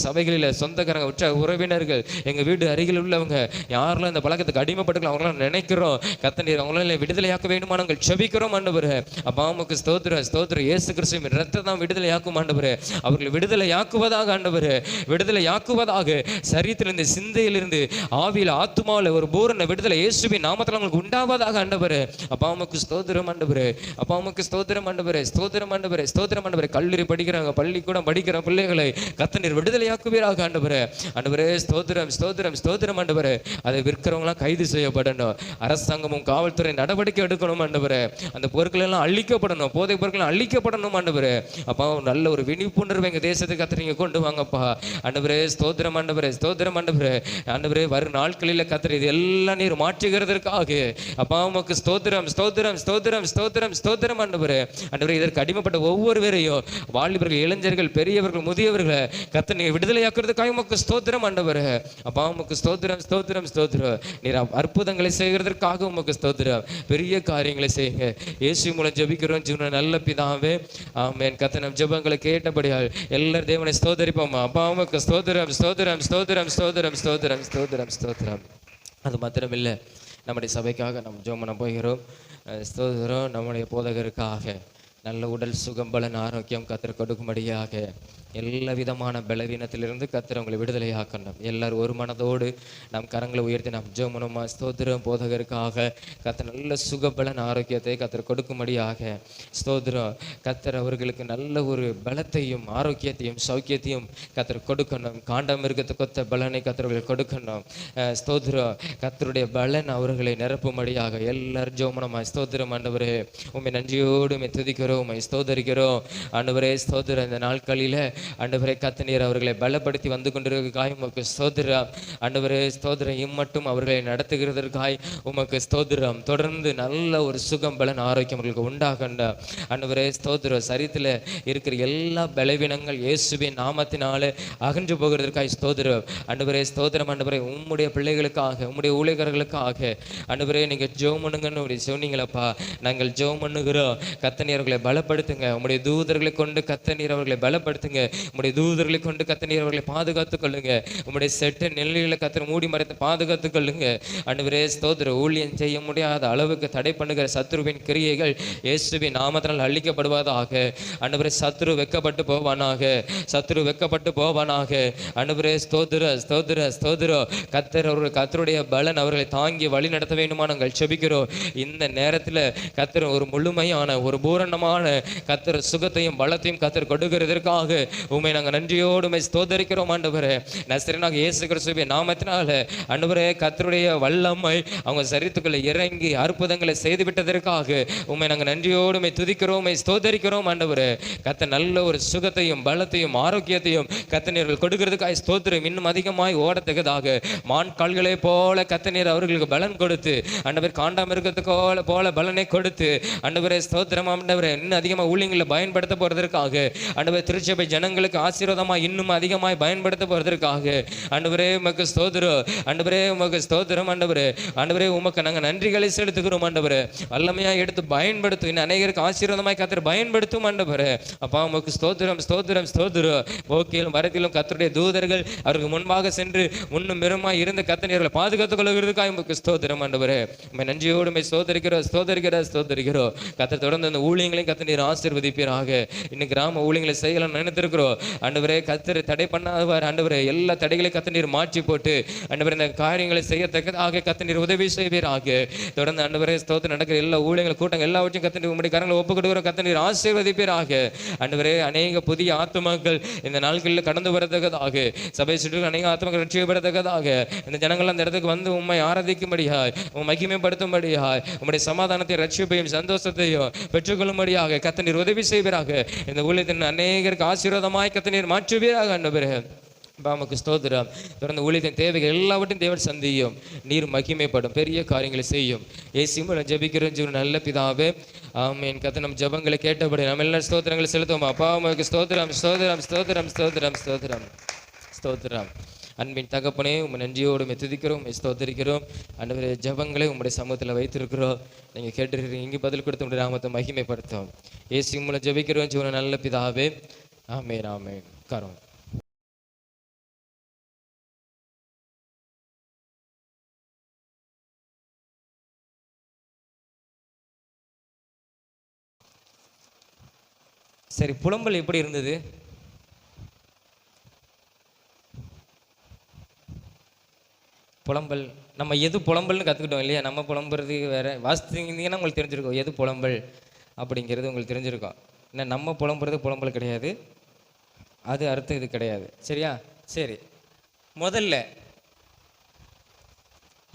சொந்தக்காரங்க, உற்ற உறவினர்கள், எங்கள் வீடு அருகில் உள்ளவங்க யாரெல்லாம் இந்த பழக்கத்துக்கு அடிமைப்பட்டுக்கலாம் அவங்களாம் நினைக்கிறோம். கர்த்தர் நீர் அவங்களால விடுதலையாக்க வேண்டுமா நாங்கள் ஜெபிக்கிறோம் ஆண்டவரே. அப்பா உமக்கு ஸ்தோத்திரம். இயேசு கிறிஸ்துவின் இரத்தம் தான் விடுதலையாக்கும் ஆண்டவரே. அவர்கள் விடுதலையாக்குவதாக ஆண்டவரே, விடுதலையாக்குவதாக. சரீரத்திலிருந்து, சிந்தையிலிருந்து, ஆவியில், ஆத்துமாவில் ஒரு பூரண விடுதலை இயேசுவின் நாமத்தில் அவங்களுக்கு உண்டாவதாக ஆண்டவரே. அப்பா உமக்கு ஸ்தோத்திரம் ஆண்டவரே. அப்பா அப்பா உமக்கு ஸ்தோத்திரம் ஆண்டவரே, ஸ்தோத்திரம் ஆண்டவரே, ஸ்தோத்திரம் ஆண்டவரே. கல்லூரி படிக்கிறாங்க, பள்ளிக்கூடம் படிக்கிற பிள்ளைகளை கர்த்தர் விடுதலையாக்குவீராக ஆண்டவரே. ஆண்டவரே ஸ்தோத்திரம், ஸ்தோத்திரம், ஸ்தோத்திரம் ஆண்டவரே. அதை விற்கிறவங்களாம் கைது செய்யப்படணும். அரசாங்கமும் காவல்துறை நடவடிக்கை எடுக்கணும் ஆண்டவரே. அந்த பொருட்கள் எல்லாம் அழிக்கப்படணும், போதை பொருட்கள் அழிக்கப்படணும் ஆண்டவரே. அப்பா நல்ல ஒரு விழிப்புணர்வு எங்க தேசத்துக்கு கர்த்தர் நீங்க கொண்டு வாங்கப்பா ஆண்டவரே. ஸ்தோத்திரம் ஆண்டவரே, ஸ்தோத்திரம் ஆண்டவரே. ஆண்டவரே வரும் நாட்களில் கர்த்தர் இது எல்லாம் நீர் மாற்றுகிறதற்காக அப்பா உமக்கு ஸ்தோத்திரம், ஸ்தோத்திரம், ஸ்தோத்திரம், ஸ்தோத்திரம், ஸ்தோத்திரம் ஆண்டவரே. ஆண்டவரே இதற்கு அடிமைப்பட்ட ஒவ்வொருவரையும், வாலிபர்கள், இளைஞர்கள், பெரியவர்கள், முதியவர்களை கர்த்தர் நீங்க விடுதலையாக்குறதுக்காக உமக்கு ஸ்தோத்திரம் ஆண்டவரே. அப்பா உமக்கு ஸ்தோத்திரம், ஸ்தோத்திரம், ஸ்தோத்திரம். நீர் அற்புதங்களை செய்கிறதற்காக உமக்கு ஸ்தோத்திரம். பெரிய காரியங்களை செய்யுங்க. இயேசு மூலம் ஜெபிக்கிறோம் ஜீவன நல்ல பிதாவே, ஆமென். கர்த்தர் நம் ஜெபங்களை கேட்டபடியால் எல்லாரும் தேவனை ஸ்தோத்தரிப்போமா. அப்பா உமக்கு ஸ்தோத்திரம், ஸ்தோத்திரம், ஸ்தோத்திரம், ஸ்தோத்திரம், ஸ்தோத்திரம், ஸ்தோத்திரம், ஸ்தோத்திரம். அது மாத்திரமில்லை, நம்முடைய சபைக்காக நம்ம ஜெபம் பண்ண போகிறோம். ஸ்தோத்திரம். நம்முடைய போதகருக்காக நல்ல உடல் சுகம், பலன், ஆரோக்கியம் கர்த்தர் கொடுக்கும்படியாக எல்லா விதமான பலவீனத்திலிருந்து கர்த்தர் உங்களை விடுதலையாக்கணும். எல்லாரும் ஒரு மனதோடு நம் கரங்களை உயர்த்தி நாம் ஜெபமா. ஸ்தோத்திரம். போதகருக்காக கர்த்தர் நல்ல சுகபலன் ஆரோக்கியத்தை கர்த்தர் கொடுக்கும்படியாக ஸ்தோத்திரம். கர்த்தர் அவர்களுக்கு நல்ல ஒரு பலத்தையும் ஆரோக்கியத்தையும் சௌக்கியத்தையும் கர்த்தர் கொடுக்கணும். காண்டம் இருக்கத்தொத்த பலனை கர்த்தர்கள் கொடுக்கணும். ஸ்தோத்திரம். கர்த்தருடைய பலன் அவர்களை நிரப்பும்படியாக எல்லாரும் ஜெபமா. ஸ்தோத்திரம் ஆண்டவரே. உம்மை நன்றியோடு உம்மை துதிக்கிறோம், உம்மை ஸ்தோத்தரிக்கிறோம் ஆண்டவரே. ஸ்தோத்திரம். இந்த நாட்களில் ஆண்டவரே கர்த்தர் அவர்களை பலப்படுத்தி வந்து கொண்டிருக்காய் உமக்கு ஸ்தோத்திரம் ஆண்டவரே. ஸ்தோத்திரம். இம்மட்டும் அவர்களை நடத்துகிறதற்காய் உமக்கு ஸ்தோத்திரம். தொடர்ந்து நல்ல ஒரு சுகம், பலன், ஆரோக்கியம் அவர்களுக்கு உண்டாகண்ட ஆண்டவரே. ஸ்தோத்திரம். சரீரத்தில் இருக்கிற எல்லா பலவீனங்கள் இயேசுவின் நாமத்தினாலே அகன்று போகிறதற்காய் ஸ்தோத்திரம் ஆண்டவரே. ஸ்தோத்திரம் ஆண்டவரே. உம்முடைய பிள்ளைகளுக்காக, உம்முடைய ஊழியர்களுக்காக ஆண்டவரே நீங்க ஜெபம் பண்ணுங்கன்னு சொன்னீங்களப்பா. நாங்கள் ஜெபம் பண்ணுகிறோம். கர்த்தர் அவர்களை பலப்படுத்துங்க. உம்முடைய தூதர்களை கொண்டு கர்த்தர் அவர்களை பலப்படுத்துங்க. உம்முடைய தூதர்களை கொண்டு கர்த்தர் அவர்களை பாதுகாத்துக் கொள்ளுங்க. உம்முடைய செட்ட நெல்லிகளை கர்த்தர் மூடி மறைத்து பாதுகாத்துக் கொள்ளுங்க ஆண்டவரே. ஸ்தோத்திர. ஊழியம் செய்ய முடியாத அளவுக்கு தடை பண்ணுகிற சத்ருவின் கிரியைகள் இயேசுவின் நாமத்தினால் அழிக்கப்படுவதாக ஆண்டவரே. சத்ரு வெக்கப்பட்டு போவானாக, சத்ரு வெக்கப்பட்டு போவானாக ஆண்டவரே. ஸ்தோத்திர, ஸ்தோத்திர, ஸ்தோத்திர. கர்த்தர் அவர்கள் கர்த்தருடைய பலன் அவர்களை தாங்கி வழி நடத்த வேண்டுமா நாங்கள் செபிக்கிறோம். இந்த நேரத்தில் கர்த்தர் ஒரு முழுமையான ஒரு பூரணமான கர்த்தர் சுகத்தையும் பலத்தையும் கர்த்தர் கொடுக்கிறதற்காக உம்மை நாங்கள் நன்றியோடு உம்மை ஸ்தோத்தரிக்கிறோம் ஆண்டவரே. நசரேயனாக இயேசு கிறிஸ்துவின் நாமத்தினால ஆண்டவரே கர்த்தருடைய வல்லமை அவங்க சரீரத்துக்குள்ள இறங்கி அற்புதங்களை செய்து விட்டதற்காக உம்மை நாங்கள் நன்றியோடு உம்மை துதிக்கிறோம், உம்மை ஸ்தோத்தரிக்கிறோம் ஆண்டவரே. கர்த்தர் நல்ல ஒரு சுகத்தையும் பலத்தையும் ஆரோக்கியத்தையும் கர்த்தர் கொடுக்கிறதுக்காக ஸ்தோத்திரம். இன்னும் அதிகமாய் ஓடத்தக்கதாக மான் கால்களை போல கர்த்தர் அவர்களுக்கு பலன் கொடுத்து ஆண்டவர் காண்டாம இருக்கிறதுக்கு போல பலனை கொடுத்து ஆண்டவரே. ஸ்தோத்திரம் ஆண்டவரே. இன்னும் அதிகமாக ஊழியங்களை பயன்படுத்த போறதற்காக ஆண்டவர் திருச்சபை ஜனங்களுக்கு ஆசீர்வாதமாக இன்னும் அதிகமாய் பயன்படுத்த போவதற்காக ஆண்டவரே உமக்கு ஸ்தோத்திரம் ஆண்டவரே. உமக்கு ஸ்தோத்திரம் ஆண்டவரே. ஆண்டவரே உமக்கு நாங்கள் நன்றிகளை செலுத்துகிறோம் ஆண்டவரே. வல்லமையாக எடுத்து பயன்படுத்தும், இன்னும் அநேகருக்கு ஆசீர்வாதமாய் கர்த்தர் பயன்படுத்தும் ஆண்டவரே. அப்பா உமக்கு ஸ்தோத்திரம், ஸ்தோத்திரம், ஸ்தோத்திரம். போக்கிலும் வரத்திலும் கர்த்தருடைய தூதர்கள் அவருக்கு முன்பாக சென்று முன்னும் பெருமாய் இருந்த கர்த்தரை பாதுகாத்துக் கொள்கிறதுக்காக உமக்கு ஸ்தோத்திரம் ஆண்டவரே. உம்மை நன்றியோடு உம்மை ஸ்தோத்தரிக்கிறோம், ஸ்தோத்தரிக்கிறோம், ஸ்தோத்தரிக்கிறோம். கர்த்தர் தொடர்ந்து அந்த ஊழியங்களையும் கர்த்தர் ஆசீர்வதிப்பீராக. இன்னும் கிராம ஊழியங்களை செய்யலாம் நினைத்திருக்கிறோம் ஆண்டவரே. கர்த்தர் தடை பண்ணாதவார் ஆண்டவரே. எல்லா தடைகளை கர்த்தர் மாற்றி போட்டு ஆண்டவரே இந்த காரியங்களை செய்யத்தக்கதாக கர்த்தர் உதவி செய்வீராக. தொடர்ந்து ஆண்டவரே ஸ்தோத்திரம் நடக்கிற எல்லா ஊழியங்கள் கூட்டங்கள் எல்லாவற்றையும் கர்த்தர் உம்முடைய கரங்களை ஒப்புக் கொடுக்கிற கர்த்தர் ஆசீர்வதிப்பீராக ஆண்டவரே. அநேக புதிய ஆத்துமாக்கள் இந்த நாட்களில் கடந்து வரத்தக்கதாக, சபை சுற்று அநேக ஆத்துமாக்கள் ரட்சிக்கப்படத்தக்கதாக இந்த ஜனங்கள் அந்த இடத்துக்கு வந்து உம்மை ஆராதிக்கும்படியாய், உம்மை மகிமைப்படுத்தும்படியாய், உம்முடைய சமாதானத்தையும் ரட்சிப்பையும் சந்தோஷத்தையும் பெற்றுக்கொள்ளும்படியாக கர்த்தர் உதவி செய்வீராக. இந்த ஊழியத்தின் அநேகருக்கு ஆசீர்வாதமாய் கர்த்தர் மாற்றுவீராக ஆண்டவரே. பாமக்கு ஸ்தோத்திரம். தொடர்ந்து ஊழியத்தின் தேவைகள் எல்லாவற்றையும் தேவன் சந்தியும், நீர் மகிமைப்படும், பெரிய காரியங்களை செய்யும். இயேசு மூலம் ஜெபிக்கிறோம் ஜீவன் நல்ல பிதாவே, ஆமென். கர்த்தர் நம் ஜெபங்களை கேட்டபடி நம்ம எல்லா ஸ்தோத்திரங்களை செலுத்துவோம். அப்பா உமக்கு ஸ்தோத்திரம், ஸ்தோத்திரம், ஸ்தோத்திரம், ஸ்தோத்திரம், ஸ்தோத்திரம், ஸ்தோத்திரம். அன்பின் தகப்பனே உம்மை நன்றியோடு உம்மை துதிக்கிறோம், உம்மை ஸ்தோத்திரிக்கிறோம் ஆண்டவரே. ஜெபங்களை உம்முடைய சமூகத்தில் வைத்திருக்கிறோம். நீங்கள் கேட்டிருக்கிறீங்க, இங்கே பதில் கொடுத்து உங்களுடைய நாமத்தை மகிமைப்படுத்தும். இயேசு மூலம் ஜெபிக்கிறோம் ஜீவன நல்ல பிதாவே, ஆமென், ஆமென். காரம் சரி. புலம்பல் எப்படி இருந்தது? புலம்பல் நம்ம எது புலம்பல்னு கற்றுக்கிட்டோம் இல்லையா? நம்ம புலம்புறது வேற. வாசித்தீங்கன்னா உங்களுக்கு தெரிஞ்சிருக்கும் எது புலம்பல் அப்படிங்கிறது உங்களுக்கு தெரிஞ்சிருக்கும். ஏன்னா நம்ம புலம்புறது புலம்பல் கிடையாது, அது அர்த்தம் இது கிடையாது. சரியா? சரி, முதல்ல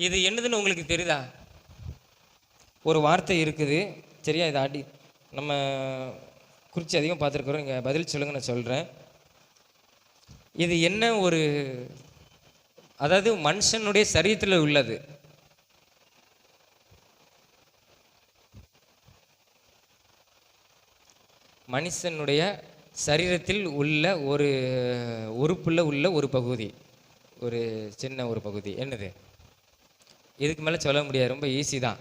இது என்னதுன்னு உங்களுக்கு தெரியுதா? ஒரு வார்த்தை இருக்குது. சரியா? இதை நம்ம குறித்து அதிகம் பார்த்துருக்குறோம். நீங்கள் பதில் சொல்லுங்க, நான் சொல்கிறேன். இது என்ன ஒரு, அதாவது மனுஷனுடைய சரீரத்தில் உள்ளது. மனுஷனுடைய சரீரத்தில் உள்ள ஒரு உறுப்புள்ள உள்ள ஒரு பகுதி, ஒரு சின்ன ஒரு பகுதி. என்னது? இதுக்கு மேலே சொல்ல முடியாது, ரொம்ப ஈஸி தான்.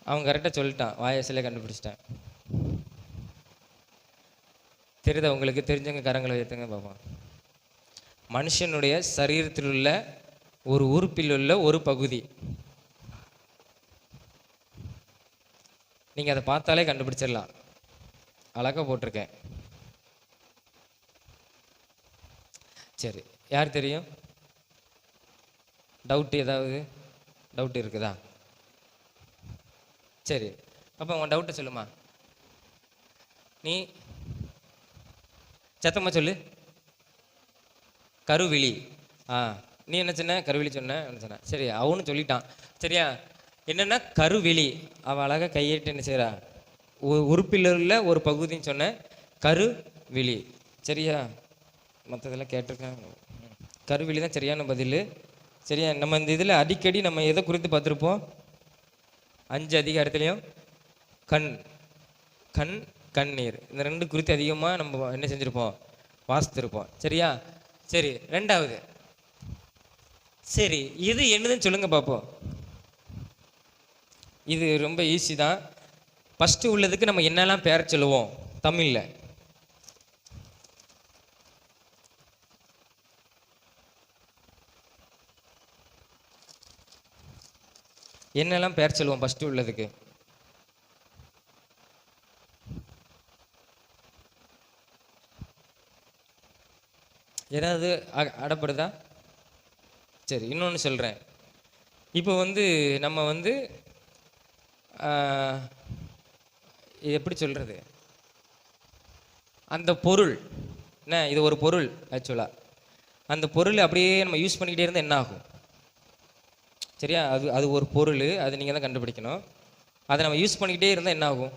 அவன் கரெக்டாக சொல்லிட்டான், வாயசிலே கண்டுபிடிச்சிட்டேன். தெரியுதா உங்களுக்கு? தெரிஞ்சவங்க கரங்களை ஏற்றுங்க பாப்பா. மனுஷனுடைய சரீரத்தில் உள்ள ஒரு உறுப்பில் உள்ள ஒரு பகுதி. நீங்கள் அதை பார்த்தாலே கண்டுபிடிச்சிடலாம், அழகாக போட்டிருக்கேன். சரி, யார் தெரியும்? ஏதாவது டவுட் இருக்குதா? சரி, அப்போ உன் டவுட்டை சொல்லுமா. நீ சத்தமா சொல்லு. கருவிழி. நீ என்ன சொன்ன? கருவிழி சொன்ன சொன்ன. சரி, அவனு சொல்லிட்டான். சரியா? என்னென்னா கருவிழி. அவள் அழகாக கையிட்டு என்ன செய்கிறா, உறுப்பில் உள்ள ஒரு பகுதின்னு சொன்ன கருவிழி. சரியா? மற்றதெல்லாம் கேட்டிருக்கேன். கருவிழி தான் சரியான பதில். சரியா? நம்ம இந்த இதில் அடிக்கடி நம்ம எதை குறித்து பார்த்துருப்போம்? 5 அதிகாரத்துலேயும் கண், கண்ணீர், இந்த 2 குறித்து அதிகமாக நம்ம என்ன செஞ்சுருப்போம்? வாசித்திருப்போம். சரியா? சரி, 2வது. சரி, இது என்னதுன்னு சொல்லுங்க பார்ப்போம். இது ரொம்ப ஈஸி தான். ஃபஸ்ட்டு உள்ளதுக்கு நம்ம என்னெல்லாம் பேர சொல்லுவோம் தமிழில்? என்னெல்லாம் பேர் சொல்லுவோம் ஃபஸ்ட்டு உள்ளதுக்கு? ஏதாவது அடப்படுதா? சரி, இன்னொன்று சொல்கிறேன். இப்போ நம்ம எப்படி சொல்கிறது, அந்த பொருள் என்ன, இது ஒரு பொருள் ஆக்சுவலாக. அந்த பொருள் அப்படியே நம்ம யூஸ் பண்ணிக்கிட்டே இருந்தால் என்ன ஆகும்? சரியா? அது ஒரு பொருள், அது நீங்கள் தான் கண்டுபிடிக்கணும். அதை நம்ம யூஸ் பண்ணிக்கிட்டே இருந்தால் என்ன ஆகும்?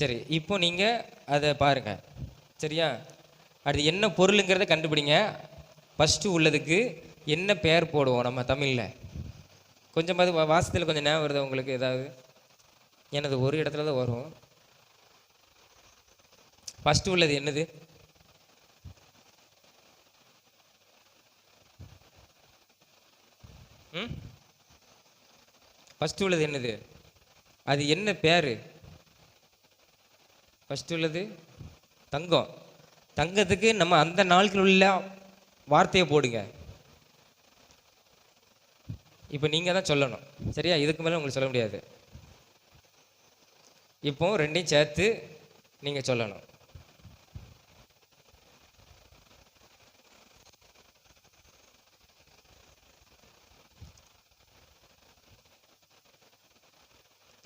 சரி, இப்போ நீங்கள் அதை பாருங்கள். சரியா? அது என்ன பொருளுங்கிறத கண்டுபிடிங்க. ஃபஸ்ட்டு உள்ளதுக்கு என்ன பெயர் போடுவோம் நம்ம தமிழில்? கொஞ்சமாவது வாசத்தில் கொஞ்சம் ஞாபகம் வருது உங்களுக்கு ஏதாவது? எனது ஒரு இடத்துல தான் வரும். ஃபஸ்ட்டு உள்ளது என்னது? ஃபஸ்ட்டு உள்ளது என்னது? அது என்ன பேர்? ஃபஸ்ட்டு உள்ளது தங்கம். தங்கத்துக்கு நம்ம அந்த நாட்கள் உள்ள வார்த்தையை போடுங்க. இப்போ நீங்கள் தான் சொல்லணும். சரியா? இதுக்கு மேலே உங்களுக்கு சொல்ல முடியாது. இப்போ 2ஐயும் சேர்த்து நீங்கள் சொல்லணும்.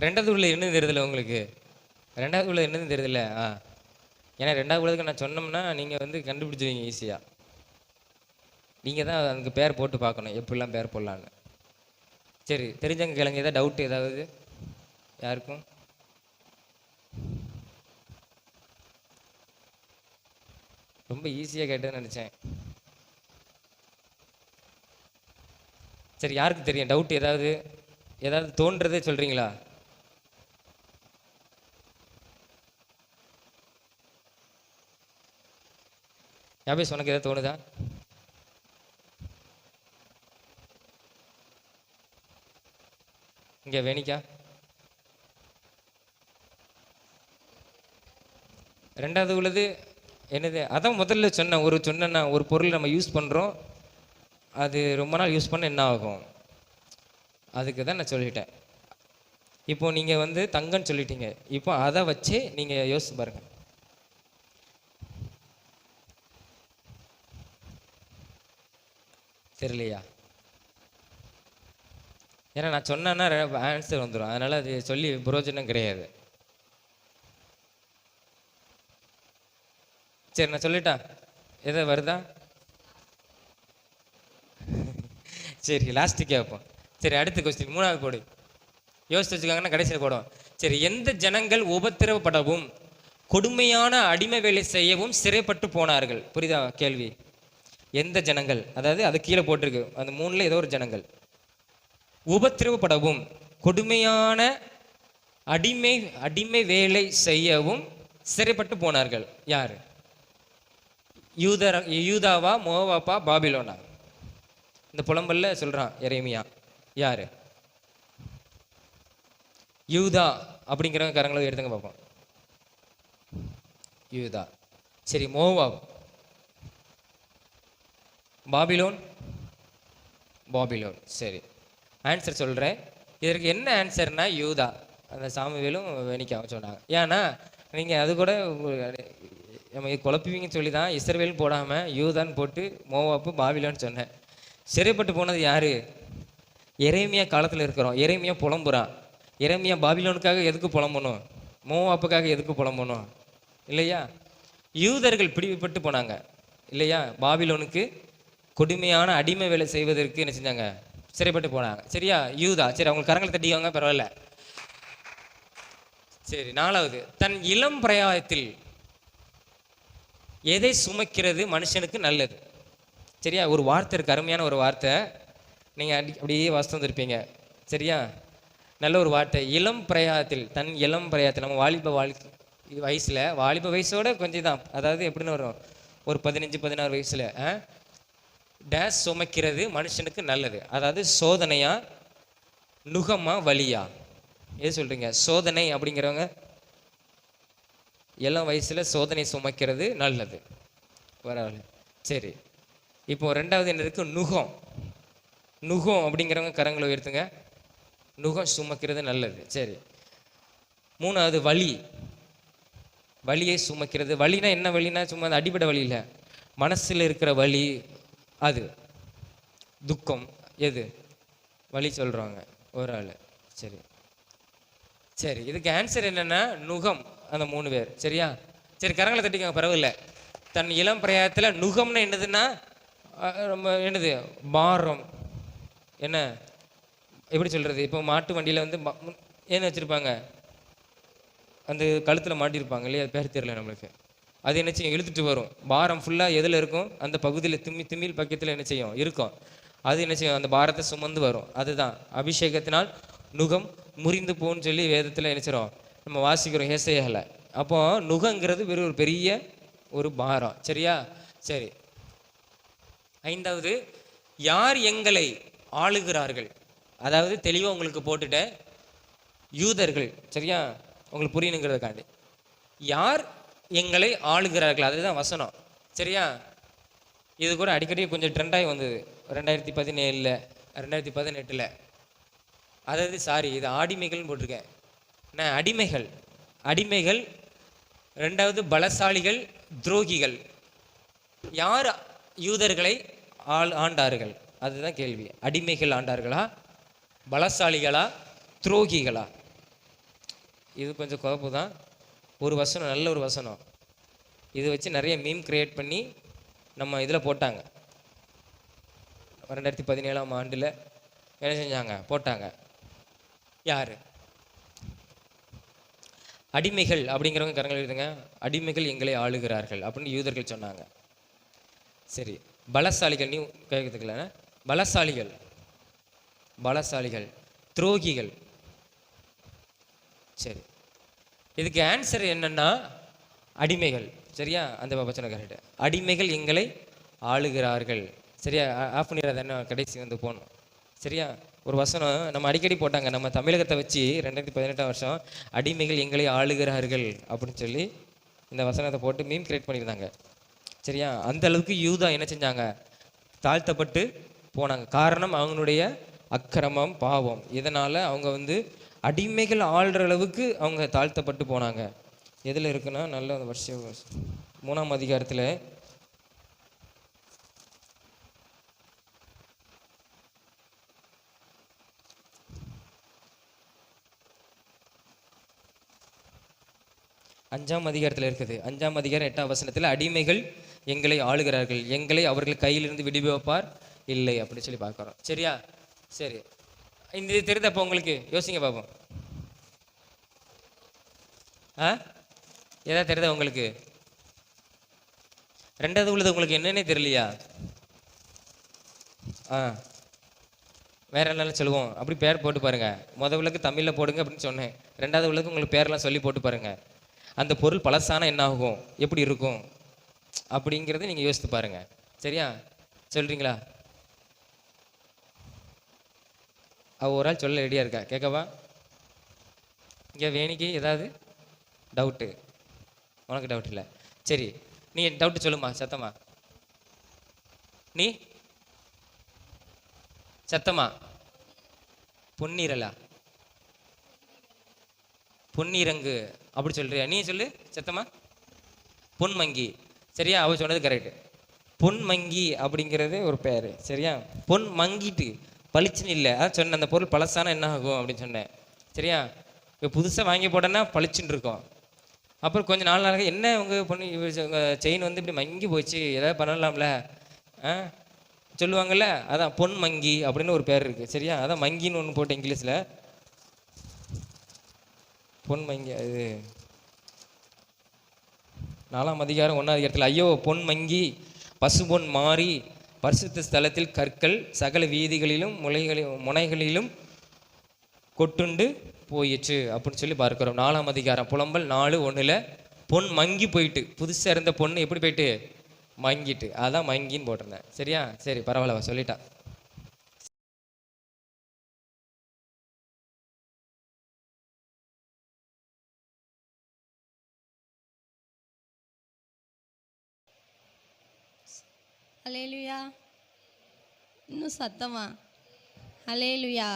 ரெண்டாவது உள்ள என்னது தெரியுதுல்ல உங்களுக்கு? ரெண்டாவது உள்ள என்னது தெரியுதுல்ல? ஏன்னா 2வது உள்ளதுக்கு நான் சொன்னோம்னா நீங்கள் கண்டுபிடிச்சிருவீங்க ஈஸியாக. நீங்கள் தான் அதுக்கு பேர் போட்டு பார்க்கணும், எப்படிலாம் பேர் போடலான்னு. சரி, தெரிஞ்சவங்க கேளுங்க. ஏதாவது டவுட் ஏதாவது யாருக்கும்? ரொம்ப ஈஸியாக கேட்டேன்னு நினச்சேன். சரி, யாருக்கு தெரியும் டவுட்? ஏதாவது தோன்றதே சொல்கிறீங்களா? யாபேஸ், உனக்கு ஏதாவது தோணுதா? இங்கே வேணிக்கா? 2வது உள்ளது என்னது? அதான் முதல்ல சொன்னேன்னா ஒரு பொருள் நம்ம யூஸ் பண்ணுறோம், அது ரொம்ப நாள் யூஸ் பண்ண என்ன ஆகும்? அதுக்கு தான் நான் சொல்லிட்டேன். இப்போ நீங்கள் தங்கம்னு சொல்லிட்டீங்க. இப்போ அதை வச்சு நீங்கள் யோசிச்சு பாருங்கள். தெரியலையா? ஏன்னா நான் சொன்னேன்னா ஆன்சர் வந்துடும், அதனால அது சொல்லி பிரயோஜனம் கிடையாது. சரி நான் சொல்லிட்டா எதை வருதா? சரி லாஸ்ட்டு கேட்போம். சரி அடுத்த கொஸ்டின், மூணாவது போடு. யோசிச்சு வச்சுக்காங்கன்னா கடைசியில் போடும். சரி, எந்த ஜனங்கள் உபத்திரவப்படவும் கொடுமையான அடிமை வேலை செய்யவும் சிறைப்பட்டு போனார்கள்? புரியுதா கேள்வி? எந்த ஜனங்கள், அதாவது அது கீழே போட்டிருக்கு, அந்த மூணுல ஏதோ ஒரு ஜனங்கள் உபத்திரவப்படவும் கொடுமையான அடிமை வேலை செய்யவும் சிறைப்பட்டு போனார்கள். யாரு? யூதாவா, மோவாப்பா, பாபிலோனா? இந்த புலம்பல்ல சொல்றான் எரேமியா. யாரு? யூதா அப்படிங்கிறவங்க கரங்களை எடுத்துங்க பார்ப்போம். யூதா. சரி, மோவாப். பாபிலோன். பாபிலோன். சரி, ஆன்சர் சொல்கிறேன். இதற்கு என்ன ஆன்சர்னா யூதா. அந்த சாமுவேலும் வேணிக்காவும் சொன்னாங்க. ஏன்னா நீங்கள் அது கூட நம்ம குழப்புவீங்கன்னு சொல்லி தான் இஸ்ரவேல் போடாமல் யூதான்னு போட்டு மோவாப்பு பாபிலோன்னு சொன்னேன். சிறைப்பட்டு போனது யார்? எரேமியா காலத்தில் இருக்கிறோம். எரேமியா புலம்புறான். எரேமியா பாபிலோனுக்காக எதுக்கு புலம்பணும்? மோவாப்புக்காக எதுக்கு புலம்பணும்? இல்லையா? யூதர்கள் பிடிபட்டு போனாங்க இல்லையா? பாபிலோனுக்கு கொடுமையான அடிமை வேலை செய்வதற்கு என்ன செஞ்சாங்க? சிறைப்பட்டு போனாங்க. சரியா? யூதா. சரி, அவங்களுக்கு கரங்களை தட்டிக்கோங்க, பரவாயில்ல. சரி, நாலாவது, தன் இளம் பிரயாயத்தில் எதை சுமக்கிறது மனுஷனுக்கு நல்லது? சரியா? ஒரு வார்த்தை இருக்கு, அருமையான ஒரு வார்த்தை, நீங்கள் அப்படியே வாசித்து வந்திருப்பீங்க. சரியா? நல்ல ஒரு வார்த்தை. இளம் பிரயாயத்தில், தன் இளம் பிரயாயத்தில். நம்ம வாலிப வயசில், வாலிப வயசோட கொஞ்சம் தான், அதாவது எப்படின்னு வரும், ஒரு 15-16 வயசில் டேஸ் சுமக்கிறது மனுஷனுக்கு நல்லது. அதாவது சோதனையா, நுகமா, வலியா? எது சொல்கிறீங்க? சோதனை அப்படிங்கிறவங்க எல்லாம் வயசில் சோதனை சுமக்கிறது நல்லது. பரவாயில்ல. சரி, இப்போ ரெண்டாவது என்ன இருக்குது? நுகம். நுகம் அப்படிங்கிறவங்க கரங்களை உயர்த்துங்க. நுகம் சுமக்கிறது நல்லது. சரி, மூணாவது வலி. வலியை சுமக்கிறது. வலினா என்ன வலினா சும்மா அது அடிப்படை வலி இல்லை, மனசில் இருக்கிற வலி, அது துக்கம். எது வலி சொல்கிறாங்க ஒரு ஆள். சரி சரி, இதுக்கு ஆன்சர் என்னென்னா நுகம். அந்த 3 பேர். சரியா? சரி, கரங்களை தட்டிக்கோங்க, பரவாயில்ல. தன் இளம் பிரயாயத்தில் நுகம்னு என்னதுன்னா ரொம்ப என்னது? பாரம். என்ன எப்படி சொல்கிறது? இப்போ மாட்டு வண்டியில் வந்து என்ன வச்சுருப்பாங்க, அந்த கழுத்தில் மாட்டியிருப்பாங்க இல்லையா? அது பேர் தெரியல நம்மளுக்கு. அது என்ன செய்யும்? இழுத்துட்டு வரும். பாரம் ஃபுல்லாக எதில் இருக்கும்? அந்த பகுதியில் திமில் பக்கத்தில் என்ன செய்யும்? இருக்கும். அது என்ன செய்யும்? அந்த பாரத்தை சுமந்து வரும். அதுதான் அபிஷேகத்தினால் நுகம் முறிந்து போன்னு சொல்லி வேதத்தில் நினைச்சிடும், நம்ம வாசிக்கிறோம் ஏசாயால. அப்போ நுகங்கிறது வெறும் ஒரு பெரிய ஒரு பாரம். சரியா? சரி, ஐந்தாவது, யார் எங்களை ஆளுகிறார்கள்? அதாவது தெளிவாக உங்களுக்கு போட்டுட்டேன், யூதர்கள். சரியா? உங்களுக்கு புரியணுங்கிறதுக்காண்டி, யார் எங்களை ஆளுகிறார்கள், அதுதான் வசனம். சரியா? இது கூட அடிக்கடி கொஞ்சம் ட்ரெண்டாகி வந்தது 2017, 2018. அதாவது சாரி, இது ஆடிமைகள்னு போட்டிருக்கேன். நான் அடிமைகள். அடிமைகள். ரெண்டாவது பலசாலிகள், துரோகிகள். யார் யூதர்களை ஆண்டார்கள்? அதுதான் கேள்வி. அடிமைகள் ஆண்டார்களா, பலசாலிகளா, துரோகிகளா? இது கொஞ்சம் குழப்பு தான். ஒரு வசனம், நல்ல ஒரு வசனம், இது வச்சு நிறைய மீம் கிரியேட் பண்ணி நம்ம இதில் போட்டாங்க. 2017ஆம் ஆண்டில் என்ன செஞ்சாங்க? போட்டாங்க. யார்? அடிமைகள் அப்படிங்கிறவங்க கரங்கள் எழுதுங்க. அடிமைகள் எங்களை ஆளுகிறார்கள் அப்படின்னு யூதர்கள் சொன்னாங்க. சரி, பலசாலிகள். நீ கேட்கறதுக்குல பலசாலிகள், பலசாலிகள், துரோகிகள். சரி, இதுக்கு ஆன்சர் என்னன்னா அடிமைகள். சரியா? அந்த வசனம் கரெக்ட். அடிமைகள் எங்களை ஆளுகிறார்கள். சரியா? ஆஃப் பண்ணிடுறது என்ன, கடைசி வந்து போகணும். சரியா? ஒரு வசனம் நம்ம அடிக்கடி போட்டாங்க, நம்ம தமிழகத்தை வச்சு 2018ஆம் வருஷம் அடிமைகள் எங்களை ஆளுகிறார்கள் அப்படின்னு சொல்லி இந்த வசனத்தை போட்டு மீம் கிரியேட் பண்ணியிருந்தாங்க. சரியா? அந்த அளவுக்கு யூதா என்ன செஞ்சாங்க? தாழ்த்தப்பட்டு போனாங்க. காரணம் அவங்களுடைய அக்கிரமம், பாவம். இதனால் அவங்க வந்து அடிமைகள் ஆள்ற அளவுக்கு அவங்க தாழ்த்தப்பட்டு போனாங்க. எதில் இருக்குன்னா நல்ல அந்த வருஷம் 3ஆம் அதிகாரத்தில் 5ஆம் அதிகாரத்தில் இருக்குது. 5ஆம் அதிகாரம் 8ஆம் வசனத்தில் அடிமைகள் எங்களை ஆளுகிறார்கள், எங்களை அவர்கள் கையிலிருந்து விடுவிப்பார் இல்லை அப்படின்னு சொல்லி பார்க்குறோம். சரியா? சரி, இந்த தெரியுதப்போ உங்களுக்கு? யோசிங்க பார்ப்போம். ஏதாவது தெரியுதா உங்களுக்கு? ரெண்டாவது உள்ளது உங்களுக்கு என்னன்னே தெரியலையா? வேற என்னெல்லாம் சொல்லுவோம், அப்படி பேர் போட்டு பாருங்க. உள்ளக்கு தமிழில் போடுங்க அப்படின்னு சொன்னேன். ரெண்டாவது உள்ளதுக்கு உங்களுக்கு பேரெல்லாம் சொல்லி போட்டு பாருங்க. அந்த பொருள் பழசான என்ன ஆகும், எப்படி இருக்கும் அப்படிங்கிறத நீங்கள் யோசித்து பாருங்க. சரியா? சொல்றீங்களா? ஒரு ஆள் சொல்ல ரெடியாக இருக்கா, கேட்கவா? இங்கே வேணிக்கு ஏதாவது டவுட்டு? உனக்கு டவுட் இல்லை. சரி, நீ டவுட்டு சொல்லுமா சத்தமா. நீ சத்தமா. பொன்னீரலா? பொன்னீரங்கு அப்படி சொல்றியா? நீ சொல்லு சத்தமா. பொன்மங்கி. சரியா? அவ சொன்னது கரெக்டு. பொன்மங்கி அப்படிங்கிறது ஒரு பேர். சரியா? பொன் மங்கிட்டு பளிச்சுன்னு இல்லை, அதான் சொன்னேன். அந்த பொருள் பழசான என்ன ஆகும் அப்படின்னு சொன்னேன். சரியா? இப்போ புதுசாக வாங்கி போட்டோன்னா பளிச்சுன்னு இருக்கும். அப்புறம் கொஞ்சம் நாளாக என்ன உங்கள் பொண்ணு உங்கள் செயின் வந்து இப்படி மங்கி போச்சு, ஏதாவது பண்ணலாம்ல சொல்லுவாங்கள்ல, அதான் பொன் மங்கி அப்படின்னு ஒரு பேர் இருக்குது. சரியா? அதான் மங்கின்னு ஒன்று போட்டு இங்கிலீஷில் பொன் மங்கி. அது 4ஆம் அதிகாரம் 1ஆம் அதிகாரத்தில் ஐயோ பொன் மங்கி பசுபொன் மாறி பரிசுத்த ஸ்தலத்தில் கற்கள் சகல வீதிகளிலும் முனைகளிலும் கொட்டுண்டு போயிடுச்சு அப்படின்னு சொல்லி பார்க்கிறோம். 4ஆம் அதிகாரம் புலம்பல் 4:1 பொன் மங்கி போயிட்டு, புதுசாக இருந்த பொண்ணு எப்படி போயிட்டு மங்கிட்டு, அதான் மங்கின்னு போட்டிருந்தேன். சரியா? சரி, பரவாயில்ல, சொல்லிட்டா. ஹல்லேலூயா. இன்னும் சத்தமா ஹல்லேலூயா.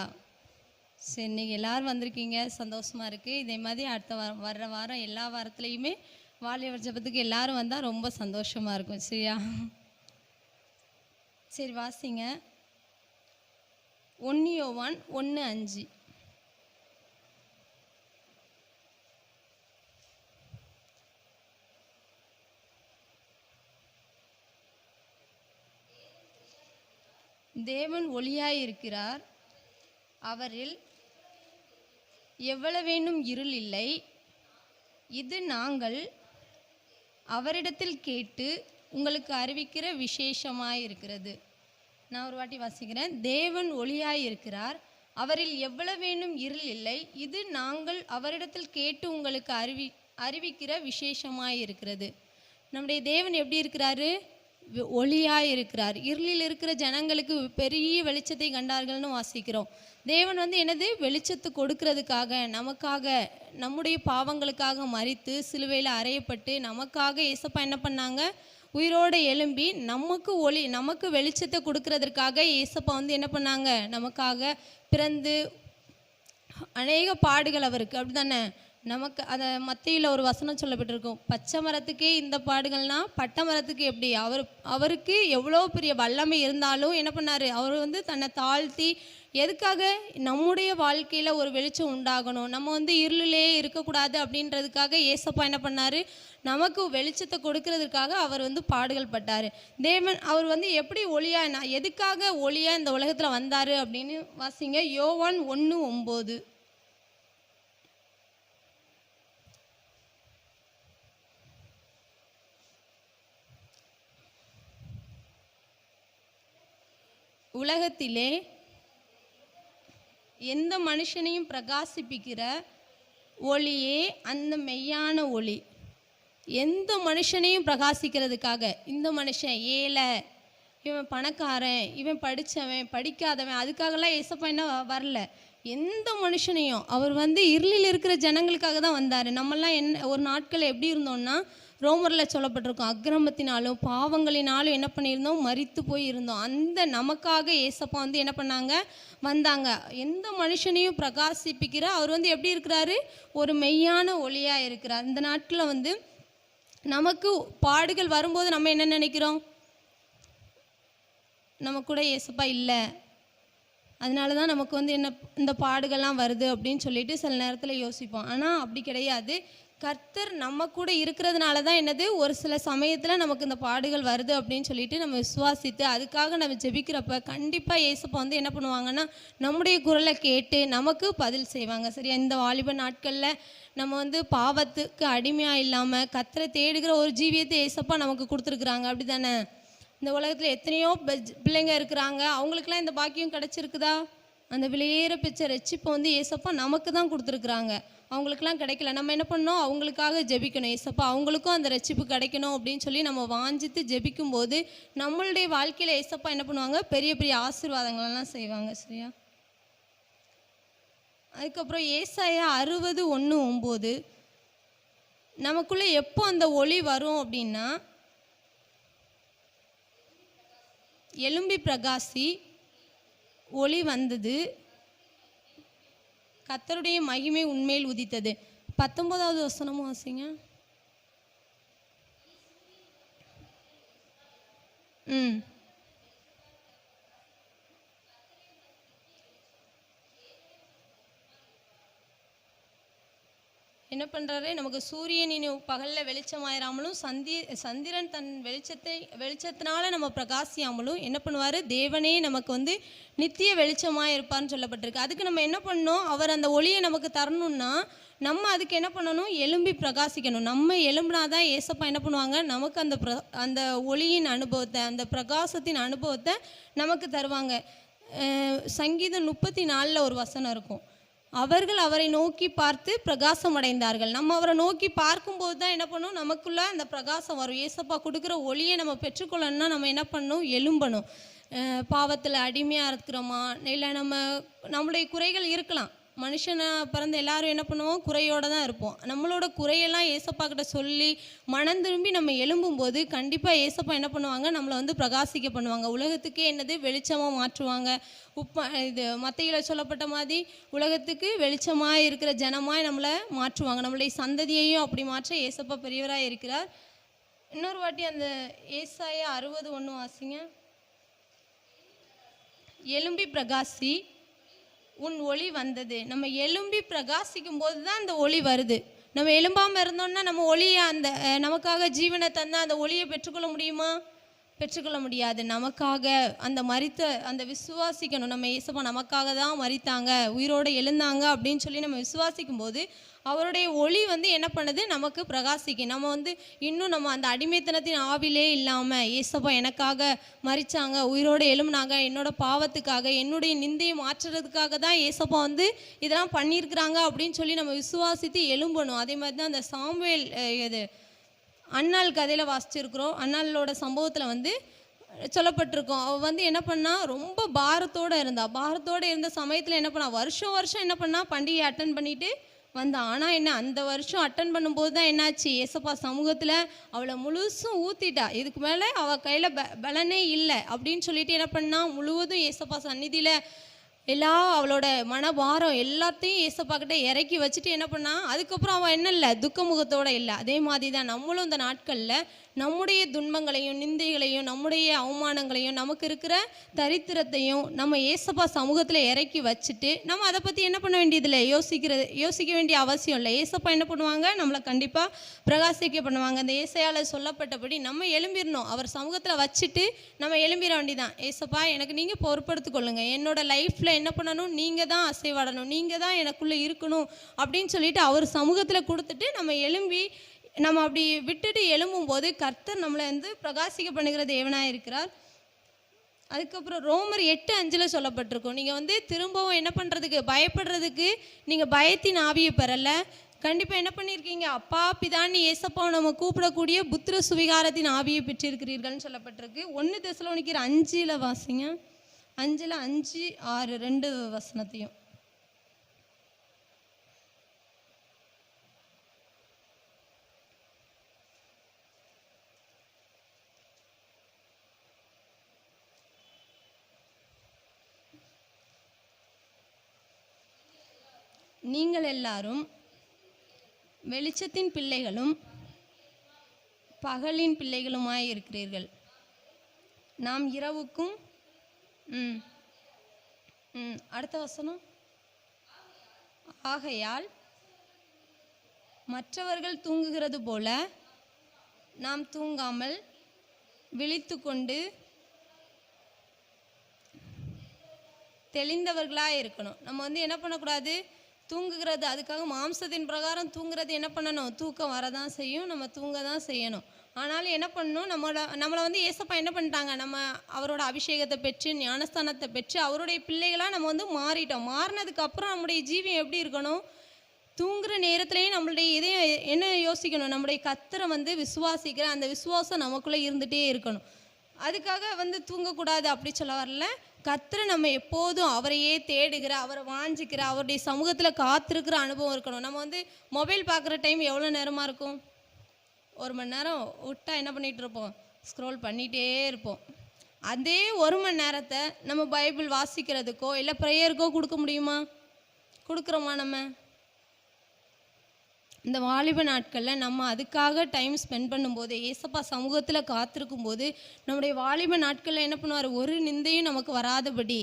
சரி, இன்னைக்கு எல்லோரும் வந்திருக்கீங்க, சந்தோஷமாக இருக்குது. இதே மாதிரி அடுத்த வாரம் வர்ற வாரம் எல்லா வாரத்துலேயுமே வாலிபர் ஜெபத்துக்கு எல்லோரும் வந்தால் ரொம்ப சந்தோஷமாக இருக்கும். சரியா? சரி, வாசிங்க. 1 யோவான் 1:5. தேவன் ஒளியாயிருக்கிறார், அவரில் எவ்வளவேனும் இருள் இல்லை. இது நாங்கள் அவரிடத்தில் கேட்டு உங்களுக்கு அறிவிக்கிற விசேஷமாயிருக்கிறது. நான் ஒரு வாட்டி வாசிக்கிறேன். தேவன் ஒளியாயிருக்கிறார், அவரில் எவ்வளவேனும் இருள் இல்லை. இது நாங்கள் அவரிடத்தில் கேட்டு உங்களுக்கு அறிவிக்கிற விசேஷமாயிருக்கிறது. நம்முடைய தேவன் எப்படி இருக்கிறாரு? ஒளியாக இருக்கிறார். இருளில் இருக்கிற ஜனங்களுக்கு பெரிய வெளிச்சத்தை கண்டார்கள்னு வாசிக்கிறோம். தேவன் வந்து என்னது? வெளிச்சத்தை கொடுக்கறதுக்காக, நமக்காக, நம்முடைய பாவங்களுக்காக மரித்து சிலுவையில் அறையப்பட்டு நமக்காக ஏசப்பா என்ன பண்ணாங்க? உயிரோடு எழும்பி நமக்கு வெளிச்சத்தை கொடுக்கறதற்காக ஏசப்பா வந்து என்ன பண்ணாங்க? நமக்காக பிறந்து அநேக பாடுகள் அவருக்கு, அப்படி தானே? நமக்கு அதை மத்தியில் ஒரு வசனம் சொல்லப்பட்டிருக்கும், பச்சை மரத்துக்கே இந்த பாடுகள்னால் பட்டை மரத்துக்கு எப்படி? அவருக்கு எவ்வளோ பெரிய வல்லமை இருந்தாலும் என்ன பண்ணார்? அவர் வந்து தன்னை தாழ்த்தி, எதுக்காக? நம்முடைய வாழ்க்கையில் ஒரு வெளிச்சம் உண்டாகணும், நம்ம வந்து இருளிலே இருக்கக்கூடாது அப்படின்றதுக்காக ஏசப்பா என்ன பண்ணார்? நமக்கு வெளிச்சத்தை கொடுக்கறதுக்காக அவர் வந்து பாடுகள் பட்டார். தேவன் அவர் வந்து எப்படி ஒளியா, எதுக்காக ஒளியா இந்த உலகத்தில் வந்தார் அப்படின்னு வாசிங்க. யோவான் 1:9. உலகத்திலே எந்த மனுஷனையும் பிரகாசிப்பிக்கிற ஒளியே அந்த மெய்யான ஒளி. எந்த மனுஷனையும் பிரகாசிக்கிறதுக்காக, இந்த மனுஷன் ஏழை, இவன் பணக்காரன், இவன் படித்தவன், படிக்காதவன், அதுக்காகலாம் ஏசப்பா என்ன வரல. எந்த மனுஷனையும் அவர் வந்து இருளில் இருக்கிற ஜனங்களுக்காக தான் வந்தார். நம்மெல்லாம் ஒரு நாட்கள் எப்படி இருந்தோம்னா, ரோமரில் சொல்லப்பட்டிருக்கோம், அக்கிரமத்தினாலும் பாவங்களினாலும் என்ன பண்ணியிருந்தோம்? மரித்து போய் இருந்தோம். அந்த நமக்காக ஏசப்பா வந்து என்ன பண்ணாங்க? வந்தாங்க. எந்த மனுஷனையும் பிரகாசிப்பிக்கிற அவர் வந்து எப்படி இருக்கிறாரு? ஒரு மெய்யான ஒளியாக இருக்கிறார். இந்த நாட்களில் வந்து நமக்கு பாடுகள் வரும்போது நம்ம என்ன நினைக்கிறோம்? நம்ம கூட ஏசப்பா இல்லை, அதனால தான் நமக்கு வந்து என்ன இந்த பாடுகள்லாம் வருது அப்படின்னு சொல்லிட்டு சில நேரத்தில் யோசிப்போம். ஆனால் அப்படி கிடையாது. கர்த்தர் நம்ம கூட இருக்கிறதுனால தான் என்னது ஒரு சில சமயத்தில் நமக்கு இந்த பாடுகள் வருது அப்படின்னு சொல்லிட்டு நம்ம விசுவாசித்து அதுக்காக நம்ம ஜெபிக்கிறப்ப கண்டிப்பாக இயேசப்பா வந்து என்ன பண்ணுவாங்கன்னா நம்முடைய குரலை கேட்டு நமக்கு பதில் செய்வாங்க. சரியா? இந்த வாலிப நாட்களில் நம்ம வந்து பாவத்துக்கு அடிமையாக இல்லாமல் கர்த்தரை தேடுகிற ஒரு ஜீவியத்தை இயேசப்பா நமக்கு கொடுத்துருக்குறாங்க. அப்படி தானே? இந்த உலகத்தில் எத்தனையோ பிள்ளைங்க இருக்கிறாங்க, அவங்களுக்கெல்லாம் இந்த பாக்கியம் கிடச்சிருக்குதா? அந்த விலையேற பிச்சை ரட்சிப்பை வந்து ஏசப்பா நமக்கு தான் கொடுத்துருக்குறாங்க, அவங்களுக்கெல்லாம் கிடைக்கல. நம்ம என்ன பண்ணோம்? அவங்களுக்காக ஜெபிக்கணும். ஏசப்பா அவங்களுக்கும் அந்த ரட்சிப்பு கிடைக்கணும் அப்படின்னு சொல்லி நம்ம வாஞ்சித்து ஜெபிக்கும்போது நம்மளுடைய வாழ்க்கையில் ஏசப்பா என்ன பண்ணுவாங்க? பெரிய பெரிய ஆசீர்வாதங்களெல்லாம் செய்வாங்க. சரியா? அதுக்கப்புறம் ஏசாயா 60:1-9 நமக்குள்ளே எப்போ அந்த ஒளி வரும் அப்படின்னா, எலும்பி பிரகாசி, ஒளி வந்தது, கர்த்தருடைய மகிமை உண்மையில் உதித்தது. 19வது வசனமும் வாசிங்க. என்ன பண்ணுறாரு? நமக்கு சூரியன் இனி பகலில் வெளிச்சமாயிராமலும் சந்திரன் தன் வெளிச்சத்தினால நம்ம பிரகாசியாமலும் என்ன பண்ணுவார்? தேவனே நமக்கு வந்து நித்திய வெளிச்சமாக இருப்பார்னு சொல்லப்பட்டிருக்கு. அதுக்கு நம்ம என்ன பண்ணணும்? அவர் அந்த ஒளியை நமக்கு தரணும்னா நம்ம அதுக்கு என்ன பண்ணணும்? எலும்பி பிரகாசிக்கணும். நம்ம எலும்புனாதான் ஏசப்பா என்ன பண்ணுவாங்க? நமக்கு அந்த ஒளியின் அனுபவத்தை, அந்த பிரகாசத்தின் அனுபவத்தை நமக்கு தருவாங்க. சங்கீதம் 34 ஒரு வசனம் இருக்கும். அவர்கள் அவரை நோக்கி பார்த்து பிரகாசம் அடைந்தார்கள். நம்ம அவரை நோக்கி பார்க்கும்போது தான் என்ன பண்ணணும்? நமக்குள்ள அந்த பிரகாசம் வரும். ஏசப்பா கொடுக்குற ஒளியை நம்ம பெற்றுக்கொள்ளணும்னா நம்ம என்ன பண்ணணும்? எழும்பணும். பாவத்தில் அடிமையாக இருக்கிறோமா? இல்லை நம்மளுடைய குறைகள் இருக்கலாம். மனுஷனை பிறந்த எல்லாரும் என்ன பண்ணுவோம்? குறையோடு தான் இருப்போம். நம்மளோட குறையெல்லாம் ஏசப்பா கிட்ட சொல்லி மனம் திரும்பி நம்ம எழும்பும்போது கண்டிப்பாக ஏசப்பா என்ன பண்ணுவாங்க? நம்மளை வந்து பிரகாசிக்க பண்ணுவாங்க. உலகத்துக்கே என்னது? வெளிச்சமாக மாற்றுவாங்க. இது மத்தேயுல சொல்லப்பட்ட மாதிரி உலகத்துக்கு வெளிச்சமாக இருக்கிற ஜனமாய் நம்மளை மாற்றுவாங்க. நம்மளுடைய சந்ததியையும் அப்படி மாற்ற ஏசப்பா பெரியவராக இருக்கிறார். இன்னொரு வாட்டி அந்த ஏசாயா 60:1 வாசிங்க. எலும்பி பிரகாசி, உன் ஒளி வந்தது. நம்ம எலும்பி பிரகாசிக்கும் போது தான் அந்த ஒளி வருது. நம்ம எலும்பாமல் இருந்தோம்னா நம்ம ஒளியை நமக்காக ஜீவனை தந்த அந்த ஒளியை பெற்றுக்கொள்ள முடியுமா? பெற்றுக்கொள்ள முடியாது. நமக்காக அந்த விசுவாசிக்கணும். நம்ம இயேசுப்பா நமக்காக தான் மரித்தாங்க, உயிரோடு எழுந்தாங்க அப்படின்னு சொல்லி நம்ம விசுவாசிக்கும் போது அவருடைய ஒளி வந்து என்ன பண்ணுது? நமக்கு பிரகாசிக்கும். நம்ம இன்னும் நம்ம அந்த அடிமைத்தனத்தின் ஆவிலே இல்லாமல் இயேசுப்பா எனக்காக மரித்தாங்க, உயிரோடு எழும்புனாங்க, என்னோட பாவத்துக்காக, என்னுடைய நிந்தையை மாற்றுறதுக்காக தான் இயேசுப்பா இதெல்லாம் பண்ணியிருக்கிறாங்க அப்படின்னு சொல்லி நம்ம விசுவாசித்து எழும்பணும். அதே மாதிரி தான் அந்த சாமுவேல் அன்னாள் கதையில் வாசிச்சிருக்கிறோம். அன்னாளோட சம்பவத்தில் சொல்லப்பட்டிருக்கோம். அவள் என்ன பண்ணா? ரொம்ப பாரத்தோடு இருந்த சமயத்தில் என்ன பண்ணா? வருஷம் என்ன பண்ணா? பண்டிகையை அட்டன் பண்ணிட்டு வந்தான். ஆனால் என்ன, அந்த வருஷம் அட்டன் பண்ணும்போது தான் என்னாச்சு? ஏசப்பா சமூகத்தில் அவளை முழுசும் ஊற்றிட்டா. இதுக்கு மேலே அவள் கையில் பலனே இல்லை அப்படின்னு சொல்லிட்டு என்ன பண்ணா? முழுவதும் ஏசப்பா சந்நிதியில் அவளோட மனபாரம் எல்லாத்தையும் ஏசப்பா கிட்ட இறக்கி வச்சுட்டு என்ன பண்ணா? அதுக்கப்புறம் அவள் என்ன இல்லை? துக்கமுகத்தோடு இல்லை. அதே மாதிரி தான் நம்மளும் இந்த நாட்களில் நம்முடைய துன்பங்களையும் நிந்தைகளையும் நம்முடைய அவமானங்களையும் நமக்கு இருக்கிற தரித்திரத்தையும் நம்ம ஏசப்பா சமூகத்தில் இறக்கி வச்சுட்டு நம்ம அதை பற்றி என்ன பண்ண வேண்டியதில்லை, யோசிக்க வேண்டிய அவசியம் இல்லை. ஏசப்பா என்ன பண்ணுவாங்க? நம்மளை கண்டிப்பாக பிரகாசிக்க பண்ணுவாங்க. அந்த ஏசையால் சொல்லப்பட்டபடி நம்ம எழும்பிடணும். அவர் சமூகத்தில் வச்சுட்டு நம்ம எழும்பிட வேண்டியதான். ஏசப்பா எனக்கு நீங்கள் பொறுப்படுத்திக் கொள்ளுங்க, என்னோட லைஃப்பில் என்ன பண்ணணும்? நீங்கள் தான் அசைவாடணும், நீங்கள் தான் எனக்குள்ளே இருக்கணும் அப்படின்னு சொல்லிட்டு அவர் சமூகத்தில் கொடுத்துட்டு நம்ம எழும்பி நம்ம அப்படி விட்டுட்டு எழும்பும்போது கர்த்தர் நம்மளை பிரகாசிக்க பண்ணுகிற தேவனாக இருக்கிறார். அதுக்கப்புறம் ரோமர் 8:5 சொல்லப்பட்டிருக்கும். நீங்கள் திரும்பவும் என்ன பண்ணுறதுக்கு? பயப்படுறதுக்கு நீங்கள் பயத்தின் ஆவியை பெறலை. கண்டிப்பாக என்ன பண்ணியிருக்கீங்க? அப்பா பிதான்னு ஏசப்பாவை நம்ம கூப்பிடக்கூடிய புத்திர சுவிகாரத்தின் ஆவியை பெற்றிருக்கிறீர்கள்னு சொல்லப்பட்டிருக்கு. 1 தெசலோனிக்கர் 5 வாசிங்க. 5, 5, 6 2 வசனத்தையும். நீங்கள் எல்லாரும் வெளிச்சத்தின் பிள்ளைகளும் பகலின் பிள்ளைகளுமாய் இருக்கிறீர்கள். நாம் இரவுக்கும் அடுத்த வசனம். ஆகையால் மற்றவர்கள் தூங்குகிறது போல நாம் தூங்காமல் விழித்து கொண்டு தெளிந்தவர்களாக இருக்கணும். நம்ம வந்து என்ன பண்ணக்கூடாது, தூங்குகிறது அதுக்காக மாம்சத்தின் பிரகாரம் தூங்குறது என்ன பண்ணணும், தூக்கம் வரதான் செய்யும், நம்ம தூங்க தான் செய்யணும். ஆனாலும் என்ன பண்ணணும், நம்மளை வந்து ஏசப்பா என்ன பண்ணிட்டாங்க, நம்ம அவரோட அபிஷேகத்தை பெற்று ஞானஸ்தானத்தை பெற்று அவருடைய பிள்ளைகளாக நம்ம வந்து மாறிட்டோம். மாறினதுக்கு அப்புறம் நம்முடைய ஜீவியம் எப்படி இருக்கணும், தூங்குற நேரத்துலேயும் நம்மளுடைய இதையும் என்ன யோசிக்கணும், நம்முடைய கர்த்தரை வந்து விசுவாசிக்கிற அந்த விசுவாசம் நமக்குள்ளே இருந்துகிட்டே இருக்கணும். அதுக்காக வந்து தூங்கக்கூடாது அப்படி சொல்ல வரல. கர்த்தரை நம்ம எப்போதும் அவரையே தேடுகிற, அவரை வாஞ்சிக்கிற, அவருடைய சமூகத்தில் காத்திருக்கிற அனுபவம் இருக்கணும். நம்ம வந்து மொபைல் பார்க்குற டைம் எவ்வளோ நேரமாக இருக்கும், 1 மணி நேரம் விட்டா என்ன பண்ணிகிட்டு இருப்போம், ஸ்க்ரோல் பண்ணிகிட்டே இருப்போம். அதே 1 மணி நேரத்தை நம்ம பைபிள் வாசிக்கிறதுக்கோ இல்லை ப்ரேயருக்கோ கொடுக்க முடியுமா, கொடுக்குறோமா? நம்ம இந்த வாலிப நாட்களில் நம்ம அதுக்காக டைம் ஸ்பெண்ட் பண்ணும்போது, ஏசப்பா சமூகத்தில் காத்திருக்கும் போது நம்முடைய வாலிப நாட்களில் என்ன பண்ணுவார், ஒரு நிந்தையும் நமக்கு வராதபடி,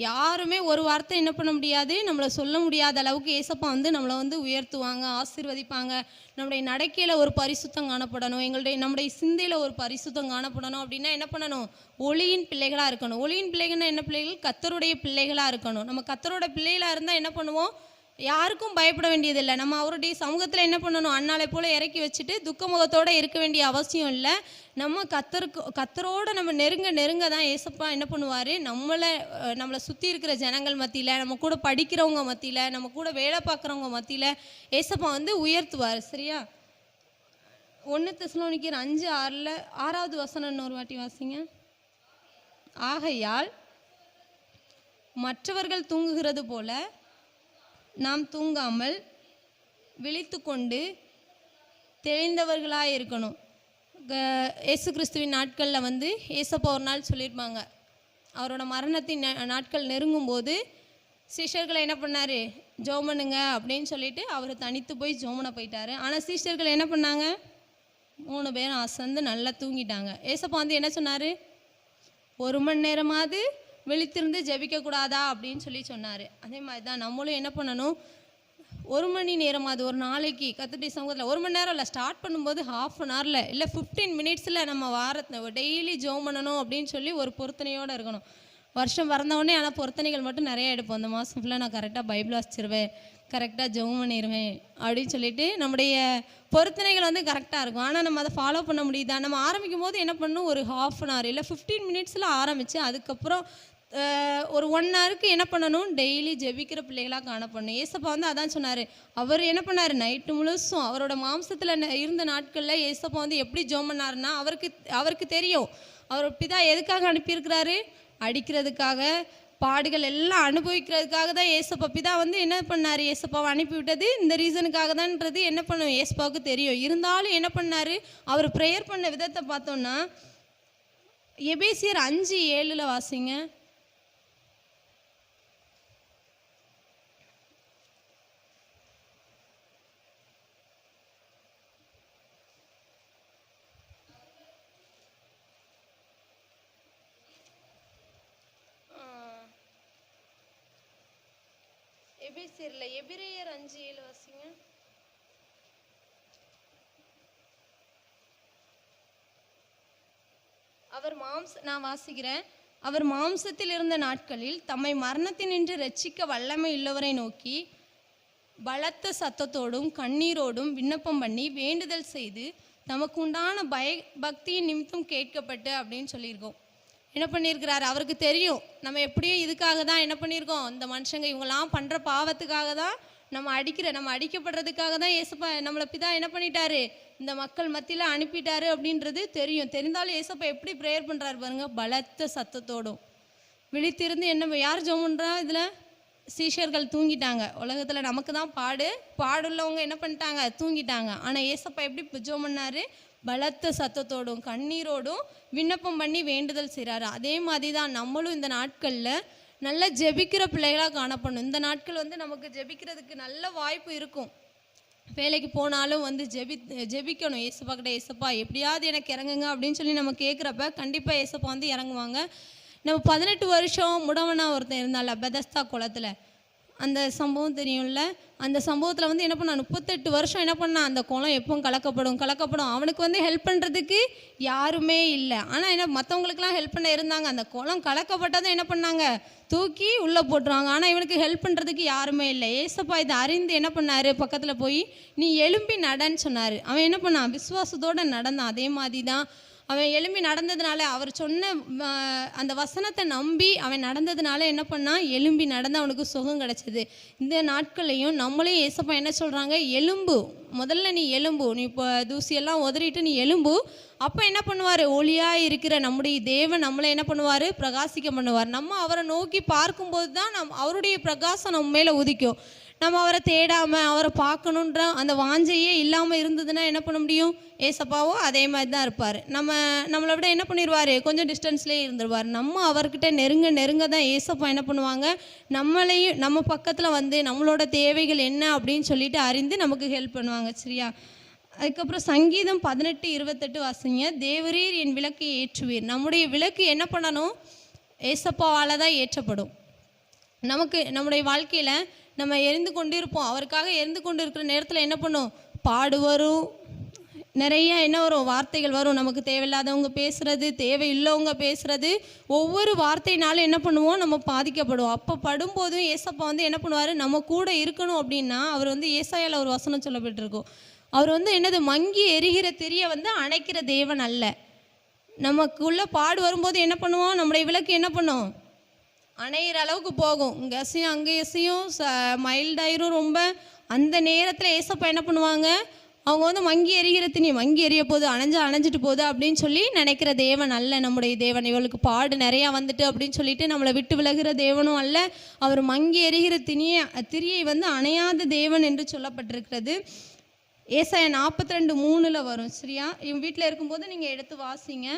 யாருமே ஒரு வார்த்தை என்ன பண்ண முடியாது, நம்மளை சொல்ல முடியாத அளவுக்கு ஏசப்பா வந்து நம்மளை வந்து உயர்த்துவாங்க, ஆசீர்வதிப்பாங்க. நம்முடைய நடக்கையில் ஒரு பரிசுத்தம் காணப்படணும், நம்முடைய சிந்தையில் ஒரு பரிசுத்தம் காணப்படணும். அப்படின்னா என்ன பண்ணணும், ஒளியின் பிள்ளைகளாக இருக்கணும். ஒளியின் பிள்ளைகள்னா என்ன பிள்ளைகள், கர்த்தருடைய பிள்ளைகளாக இருக்கணும். நம்ம கர்த்தரோட பிள்ளைகளாக இருந்தால் என்ன பண்ணுவோம், யாருக்கும் பயப்பட வேண்டியதில்லை. நம்ம அவருடைய சமூகத்தில் என்ன பண்ணணும், அண்ணாலை போல் இறக்கி வச்சுட்டு துக்க முகத்தோடு இருக்க வேண்டிய அவசியம் இல்லை. நம்ம கர்த்தரோடு நம்ம நெருங்க தான் ஏசப்பா என்ன பண்ணுவார், நம்மளை சுற்றி இருக்கிற ஜனங்கள் மத்தியில், நம்ம கூட படிக்கிறவங்க மத்தியில், நம்ம கூட வேலை பார்க்குறவங்க மத்தியில் ஏசப்பா வந்து உயர்த்துவார். சரியா? 1 தெசலோனிக்கர் 5:6 வசனம் இன்னொரு வாட்டி வாசிங்க. ஆகையால் மற்றவர்கள் தூங்குகிறது போல நாம் தூங்காமல் விழித்து கொண்டு தெளிந்தவர்களாக இருக்கணும். இயேசு கிறிஸ்துவின் நாட்களில் வந்து ஏசப்பா ஒரு நாள் சொல்லியிருப்பாங்க, அவரோட மரணத்தின் நாட்கள் நெருங்கும்போது சீஷர்களை என்ன பண்ணார், ஜெபம் பண்ணுங்க அப்படின்னு சொல்லிட்டு அவர் தனித்து போய் ஜெபம் பண்ண போயிட்டார். ஆனால் சீஷர்கள் என்ன பண்ணாங்க, 3 பேரும் அசந்து நல்லா தூங்கிட்டாங்க. ஏசப்பா வந்து என்ன சொன்னார், 1 மணி நேரமாவது விழித்திருந்து ஜெபிக்கக்கூடாதா அப்படின்னு சொல்லி சொன்னார். அதே மாதிரி தான் நம்மளும் என்ன பண்ணணும், 1 மணி நேரமாவது ஒரு நாளைக்கு கர்த்தருடைய சமூகத்தில் 1 மணி நேரம் இல்லை, ஸ்டார்ட் பண்ணும்போது ½ அன் ஹவரில் இல்லை 15 மினிட்ஸில் நம்ம டெய்லி ஜெபம் பண்ணணும் அப்படின்னு சொல்லி ஒரு பொருத்தனையோடு இருக்கணும். வருஷம் பிறந்தவுடனே ஆனால் பொருத்தனைகள் மட்டும் நிறையா எடுப்போம். அந்த மாதம் ஃபுல்லாக நான் கரெக்டாக பைபிள் வாசிச்சிருவேன், கரெக்டாக ஜெபம் பண்ணிடுவேன் அப்படின்னு சொல்லிட்டு நம்முடைய பொருத்தனைகள் வந்து கரெக்டாக இருக்கும். ஆனால் நம்ம அதை ஃபாலோ பண்ண முடியுதா? நம்ம ஆரம்பிக்கும் போது என்ன பண்ணணும், ஒரு ½ அன் ஹவர் இல்லை 15 மினிட்ஸில் ஆரம்பித்து அதுக்கப்புறம் ஒரு 1 ஹவருக்கு என்ன பண்ணணும், டெய்லி ஜெபிக்கிற பிள்ளைகளாக காணப்படணும். ஏசப்பா வந்து அதான் சொன்னார். அவர் என்ன பண்ணார், நைட்டு முழுசும் அவரோட மாம்சத்தில் இருந்த நாட்களில் ஏசப்பா வந்து எப்படி ஜெபம் பண்ணாருன்னா, அவருக்கு தெரியும் அவர் பிதா எதுக்காக அனுப்பியிருக்கிறாரு, அடிக்கிறதுக்காக, பாடுகள் எல்லாம் அனுபவிக்கிறதுக்காக தான் ஏசப்பா பிதா வந்து என்ன பண்ணார், ஏசப்பாவை அனுப்பிவிட்டது இந்த ரீசனுக்காக தான்ன்றது என்ன பண்ணும் ஏசப்பாவுக்கு தெரியும். இருந்தாலும் என்ன பண்ணார், அவர் ப்ரேயர் பண்ண விதத்தை பார்த்தோன்னா எபேசியர் 5:7 வாசிங்க. எபிரேயர் 5:7 வாசிங்க. நான் வாசிக்கிறேன். அவர் மாம்சத்தில் இருந்த நாட்களில் தம்மை மரணத்தினின்று ரட்சிக்க வல்லமை உள்ளவரை நோக்கி பலத்த சத்தத்தோடும் கண்ணீரோடும் விண்ணப்பம் பண்ணி வேண்டுதல் செய்து நமக்கு உண்டான பக்தியின் நிமித்தம் கேட்கப்பட்டு அப்படின்னு சொல்லியிருக்கோம். என்ன பண்ணியிருக்கிறாரு, அவருக்கு தெரியும் நம்ம எப்படியும் இதுக்காக தான் என்ன பண்ணியிருக்கோம், இந்த மனுஷங்க இவங்கெல்லாம் பண்ணுற பாவத்துக்காக தான் நம்ம அடிக்கப்படுறதுக்காக தான் ஏசப்பா நம்மளை பிதா என்ன பண்ணிட்டாரு, இந்த மக்கள் மத்தியில் அனுப்பிட்டாரு அப்படின்றது தெரியும். தெரிந்தாலும் ஏசப்பா எப்படி ப்ரேயர் பண்ணுறாரு பாருங்க, பலத்த சத்தத்தோடும் விழித்திருந்து. என்ன யார் ஜெபம் பண்ணுறா இதில், சீஷர்கள் தூங்கிட்டாங்க. உலகத்தில் நமக்கு தான் பாடுள்ளவங்க என்ன பண்ணிட்டாங்க, தூங்கிட்டாங்க. ஆனால் ஏசப்பா எப்படி ஜெபம் பண்ணாரு, பலத்த சத்தத்தோடும் கண்ணீரோடும் விண்ணப்பம் பண்ணி வேண்டுதல் செய்கிறாரு. அதே மாதிரி தான் நம்மளும் இந்த நாட்களில் நல்லா ஜெபிக்கிற பிள்ளைகளாக காணப்படணும். இந்த நாட்கள் வந்து நமக்கு ஜெபிக்கிறதுக்கு நல்ல வாய்ப்பு இருக்கும். வேலைக்கு போனாலும் வந்து ஜெபிக்கணும். ஏசப்பா கிட்ட, ஏசப்பா எப்படியாவது எனக்கு இறங்குங்க அப்படின்னு சொல்லி நம்ம கேட்குறப்ப கண்டிப்பாக ஏசப்பா வந்து இறங்குவாங்க. நம்ம 18 வருஷம் முடவனா ஒருத்தன் இருந்தால பெதஸ்தா குளத்தில், அந்த சம்பவம் தெரியும்ல. அந்த சம்பவத்தில் வந்து என்ன பண்ணான், 38 வருஷம் என்ன பண்ணான், அந்த குளம் எப்போ கலக்கப்படும். அவனுக்கு வந்து ஹெல்ப் பண்ணுறதுக்கு யாருமே இல்லை. ஆனால் என்ன, மற்றவங்களுக்குலாம் ஹெல்ப் பண்ண இருந்தாங்க. அந்த குளம் கலக்கப்பட்டதும் என்ன பண்ணாங்க, தூக்கி உள்ளே போட்டுருவாங்க. ஆனால் இவனுக்கு ஹெல்ப் பண்ணுறதுக்கு யாருமே இல்லை. ஏசப்பா இதை அறிந்து என்ன பண்ணார், பக்கத்தில் போய் நீ எழும்பி நடன்னு சொன்னார். அவன் என்ன பண்ணான், விசுவாசத்தோடு நடந்தான். அதே மாதிரி தான் அவன் எழும்பி நடந்ததுனால, அவர் சொன்ன அந்த வசனத்தை நம்பி அவன் நடந்ததுனால என்ன பண்ணான், எழும்பி நடந்து அவனுக்கு சுகம் கிடச்சிது. இந்த நாட்கள்லையும் நம்மளையும் ஏசப்பா என்ன சொல்கிறாங்க, எலும்பு, முதல்ல நீ எலும்பு, நீ இப்போ தூசியெல்லாம் உதறிட்டு நீ எலும்பு. அப்போ என்ன பண்ணுவார், ஒளியாக இருக்கிற நம்முடைய தேவன் நம்மளை என்ன பண்ணுவார், பிரகாசிக்க பண்ணுவார். நம்ம அவரை நோக்கி பார்க்கும்போது தான் அவருடைய பிரகாசம் நம்ம மேலே உதிக்கும். நம்ம அவரை தேடாமல் அவரை பார்க்கணுன்ற அந்த வாஞ்சையே இல்லாமல் இருந்ததுன்னா என்ன பண்ண முடியும், ஏசப்பாவோ அதே மாதிரி தான் இருப்பார். நம்மளை விட என்ன பண்ணிடுவார், கொஞ்சம் டிஸ்டன்ஸ்லேயே இருந்துருவார். நம்ம அவர்கிட்ட நெருங்க தான் ஏசப்பா என்ன பண்ணுவாங்க, நம்மளையும் நம்ம பக்கத்தில் வந்து நம்மளோட தேவைகள் என்ன அப்படின்னு சொல்லிட்டு அறிந்து நமக்கு ஹெல்ப் பண்ணுவாங்க. சரியா? அதுக்கப்புறம் சங்கீதம் 18:28 வாசிங்க. தேவரீர் என் விளக்கை ஏற்றுவீர். நம்முடைய விளக்கு என்ன பண்ணணும், ஏசப்பாவால் தான் ஏற்றப்படும். நம்முடைய வாழ்க்கையில் நம்ம எரிந்து கொண்டு இருப்போம். அவருக்காக எரிந்து கொண்டு இருக்கிற நேரத்தில் என்ன பண்ணும், பாடு வரும், நிறைய என்ன வரும், வார்த்தைகள் வரும். நமக்கு தேவையில்லாதவங்க பேசுகிறது, தேவையில்லவங்க பேசுகிறது, ஒவ்வொரு வார்த்தையினாலும் என்ன பண்ணுவோம், நம்ம பாதிக்கப்படுவோம். அப்போ படும்போதும் ஏசப்பா வந்து என்ன பண்ணுவார், நம்ம கூட இருக்கணும். அப்படின்னா அவர் வந்து ஏசாயால ஒரு வசனம் சொல்லப்பட்டிருக்கும். அவர் வந்து என்னது, மங்கி எரிகிற திரியை வந்து அணைக்கிற தேவன் அல்ல. நமக்குள்ள பாடு வரும்போது என்ன பண்ணுவோம், நம்முடைய விளக்கு என்ன பண்ணும், அணையிற அளவுக்கு போகும். இங்கே எசையும் அங்கே எசையும் மைல்டாயிரும் ரொம்ப. அந்த நேரத்தில் ஏசப்பா என்ன பண்ணுவாங்க, அவங்க வந்து மங்கி எரிகிற திணி, மங்கி எரிய போகுது, அணைஞ்சிட்டு போகுது அப்படின்னு சொல்லி நினைக்கிற தேவன் அல்ல நம்முடைய தேவன். இவளுக்கு பாடு நிறையா வந்துட்டு அப்படின்னு சொல்லிட்டு நம்மளை விட்டு விலகிற தேவனும் அல்ல. அவர் மங்கி எரிகிற திரியை வந்து அணையாத தேவன் என்று சொல்லப்பட்டிருக்கிறது. ஏசாயா 42:3 வரும். சரியா? இவன் வீட்டில் இருக்கும்போது நீங்கள் எடுத்து வாசிங்க.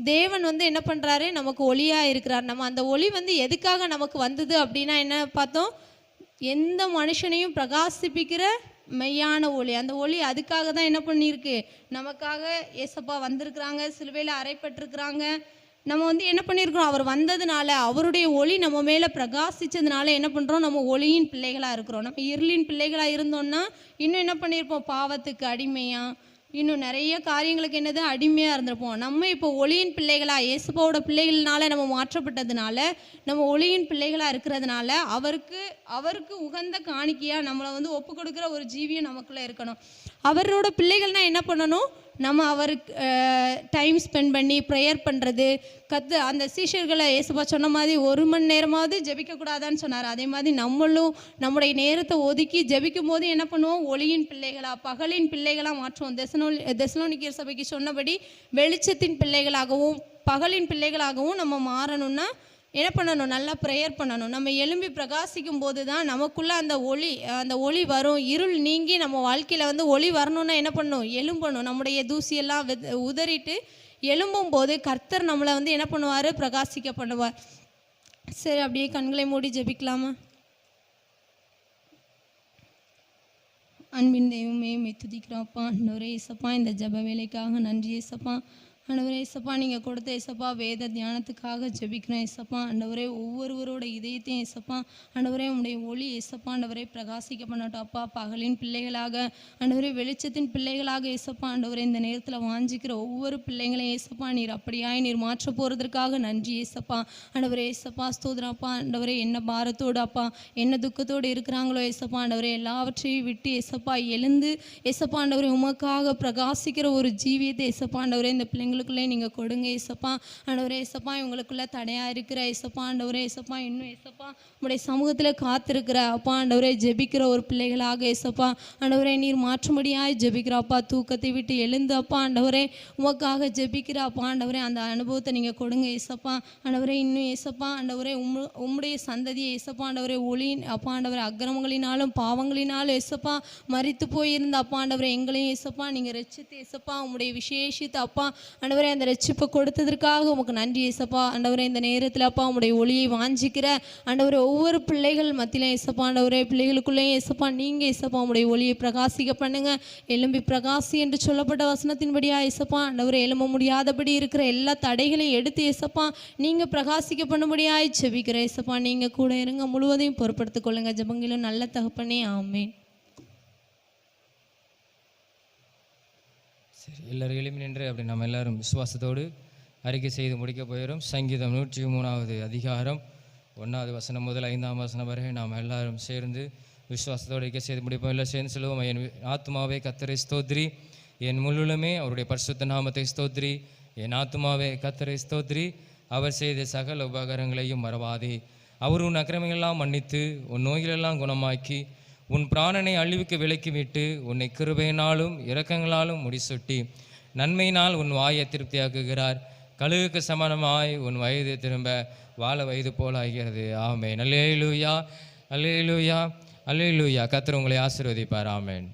தேவன் வந்து என்ன பண்ணுறாரு, நமக்கு ஒளியாக இருக்கிறார். நம்ம அந்த ஒளி வந்து எதுக்காக நமக்கு வந்தது அப்படின்னா என்ன பார்த்தோம், எந்த மனுஷனையும் பிரகாசிப்பிக்கிற மெய்யான ஒளி. அந்த ஒளி அதுக்காக தான் என்ன பண்ணியிருக்கு, நமக்காக ஏசப்பா வந்திருக்கிறாங்க, சிலுவையில் அறைப்பட்டிருக்கிறாங்க. நம்ம வந்து என்ன பண்ணியிருக்கிறோம், அவர் வந்ததுனால, அவருடைய ஒளி நம்ம மேலே பிரகாசித்ததுனால என்ன பண்ணுறோம், நம்ம ஒளியின் பிள்ளைகளாக இருக்கிறோம். நம்ம இருளின் பிள்ளைகளாக இருந்தோம்னா இன்னும் என்ன பண்ணியிருப்போம், பாவத்துக்கு அடிமையாக, இன்னும் நிறைய காரியங்களுக்கு என்னது அடிமையாக இருந்திருப்போம். நம்ம இப்போ ஒளியின் பிள்ளைகளாக, இயேசுவோட பிள்ளைகள்னால நம்ம மாற்றப்பட்டதுனால, நம்ம ஒளியின் பிள்ளைகளாக இருக்கிறதுனால அவருக்கு உகந்த காணிக்கையாக நம்மளை வந்து ஒப்பு கொடுக்குற ஒரு ஜீவியம் நமக்குள்ளே இருக்கணும். அவரோட பிள்ளைகள்னால் என்ன பண்ணணும், நம்ம அவருக்கு டைம் ஸ்பெண்ட் பண்ணி ப்ரேயர் பண்ணுறது, அந்த சீஷர்களை இயேசுப்பா சொன்ன மாதிரி 1 மணி நேரமாவது ஜெபிக்கக்கூடாதான்னு சொன்னார். அதே மாதிரி நம்மளும் நம்முடைய நேரத்தை ஒதுக்கி ஜெபிக்கும் போது என்ன பண்ணுவோம், ஒளியின் பிள்ளைகளாக, பகலின் பிள்ளைகளாக மாற்றுவோம். தெசலோனிக்கேயர் சபைக்கு சொன்னபடி வெளிச்சத்தின் பிள்ளைகளாகவும் பகலின் பிள்ளைகளாகவும் நம்ம மாறணும்னா என்ன பண்ணணும், நல்லா ப்ரேயர் பண்ணணும். நம்ம எழும்பி பிரகாசிக்கும் போது தான் நமக்குள்ளே அந்த ஒளி வரும். இருள் நீங்கி நம்ம வாழ்க்கையில் வந்து ஒளி வரணும்னா என்ன பண்ணணும், எழும்பணும். நம்முடைய தூசியெல்லாம் உதறிட்டு எழும்பும் போது கர்த்தர் நம்மளை வந்து என்ன பண்ணுவார், பிரகாசிக்க பண்ணுவார். சரி, அப்படியே கண்களை மூடி ஜெபிக்கலாமா? அன்பின் தெய்வமே துதிக்கிறோம்ப்பா. ஆண்டவரே இயேசப்பா, இந்த ஜெப வேலைக்காக நன்றி இயேசப்பா. ஆண்டவரே இயேசப்பா, நீங்கள் கொடுத்த இயேசப்பா வேத தியானத்துக்காக ஜெபிக்கிறோம் இயேசப்பா. ஆண்டவரே ஒவ்வொருவரோட இதயத்தையும் இயேசப்பா, ஆண்டவரே உங்களுடைய ஒளி இயேசப்பா ஆண்டவரே பிரகாசிக்க பண்ணட்டும் அப்பா. பகலின் பிள்ளைகளாக, ஆண்டவரே வெளிச்சத்தின் பிள்ளைகளாக இயேசப்பா, ஆண்டவரே இந்த நேரத்தில் வாஞ்சிக்கிற ஒவ்வொரு பிள்ளைங்களையும் இயேசப்பா நீர் மாற்ற போகிறதுக்காக நன்றி இயேசப்பா. ஆண்டவரே இயேசப்பா ஸ்தோத்திரப்பா. ஆண்டவரே என்ன பாரத்தோடு அப்பா, என்ன துக்கத்தோடு இருக்கிறாங்களோ இயேசப்பா, ஆண்டவரே எல்லாவற்றையும் விட்டு இயேசப்பா எழுந்து இயேசப்பா ஆண்டவரே உமக்காக பிரகாசிக்கிற ஒரு ஜீவியத்தை இயேசப்பா ஆண்டவரே இந்த பிள்ளைங்களுக்குள்ளே நீங்கள் கொடுங்க இயேசப்பா. ஆண்டவரே இயேசப்பா, இவங்களுக்குள்ளே தடையாக இருக்கிற இயேசப்பா ஆண்டவரே இயேசப்பா, இன்னும் இயேசப்பா உங்களுடைய சமூகத்தில் காத்திருக்கிற அப்பா ஆண்டவரே ஜெபிக்கிற ஒரு பிள்ளைகளாக இயேசப்பா ஆண்டவரே நீர் மாற்றும்படியாய் ஜெபிக்கிற அப்பா, தூக்கத்தை விட்டு எழுந்து அப்பா ஆண்டவரே உமக்காக ஜெபிக்கிற அப்பா ஆண்டவரே அந்த அனுபவத்தை நீங்கள் கொடுங்க இயேசப்பா. ஆண்டவரே இன்னும் இயேசப்பா ஆண்டவரே உம்முடைய சந்ததியை இயேசப்பா ஆண்டவரே ஒளியின் அப்பா ஆண்டவரே அக்கிரமங்களினாலும் பாவங்களினாலும் இயேசப்பா மரித்து போயிருந்த அப்பா ஆண்டவரே எங்களையும் இயேசப்பா நீங்கள் ரட்சித்து இயேசப்பா உம்முடைய விசேஷித்த அப்பா ஆண்டவரே அந்த ரட்சிப்பை கொடுத்ததற்காக உமக்கு நன்றி ஏசப்பா. ஆண்டவரே இந்த நேரத்தில் அப்பா உம்முடைய ஒளியை வாஞ்சிக்கிற ஆண்டவரே ஒவ்வொரு பிள்ளைகள் மத்தியிலும் ஏசப்பா, ஆண்டவரே பிள்ளைகளுக்குள்ளேயும் ஏசப்பா நீங்கள் ஏசப்பா உம்முடைய ஒளியை பிரகாசிக்க பண்ணுங்க. எலும்பி பிரகாசி என்று சொல்லப்பட்ட வசனத்தின்படியா ஏசப்பா, ஆண்டவரே எழும்ப முடியாதபடி இருக்கிற எல்லா தடைகளையும் எடுத்து ஏசப்பா நீங்கள் பிரகாசிக்க பண்ணும்படியாய் செபிக்கிற ஏசப்பா. நீங்கள் கூட இருங்க, முழுவதையும் பொறுப்படுத்திக் கொள்ளுங்க. ஜெபங்களும் நல்ல தகப்பனே, ஆமென். சரி, எல்லாரும் எழுப்பி நின்று அப்படி நம்ம எல்லாரும் விசுவாசத்தோடு அறிக்கை செய்து முடிக்க போயிடும். சங்கீதம் 103வது அதிகாரம் 1வது வசனம் முதல் 5ஆம் வசனம் வரை நாம் எல்லாரும் சேர்ந்து விசுவாசத்தோடு அறிக்கை செய்து முடிப்போம். எல்லாம் சேர்ந்து சொல்லுவோம். என் ஆத்துமாவே கர்த்தரை ஸ்தோத்ரி, என் முழுமே அவருடைய பரிசுத்த நாமத்தை ஸ்தோத்ரி. என் ஆத்துமாவே கர்த்தரை ஸ்தோத்ரி, அவர் செய்த சகல உபகாரங்களையும் மறவாதே. அவர் உன் அக்கிரமங்களெல்லாம் மன்னித்து உன் நோய்களெல்லாம் குணமாக்கி உன் பிராணனை அழிவுக்கு விலக்கிவிட்டு உன்னை கிருபையினாலும் இரக்கங்களாலும் முடிசூட்டி நன்மையினால் உன் வாயை திருப்தியாக்குகிறார். கழுகுக்கு சமானமாய் உன் வயது திரும்ப வாழ வயது போல ஆகிறது. ஆமென். அல்லேலூயா, அல்லேலூயா, அல்லேலூயா. கர்த்தர் உங்களை ஆசீர்வதிப்பார். ஆமென்.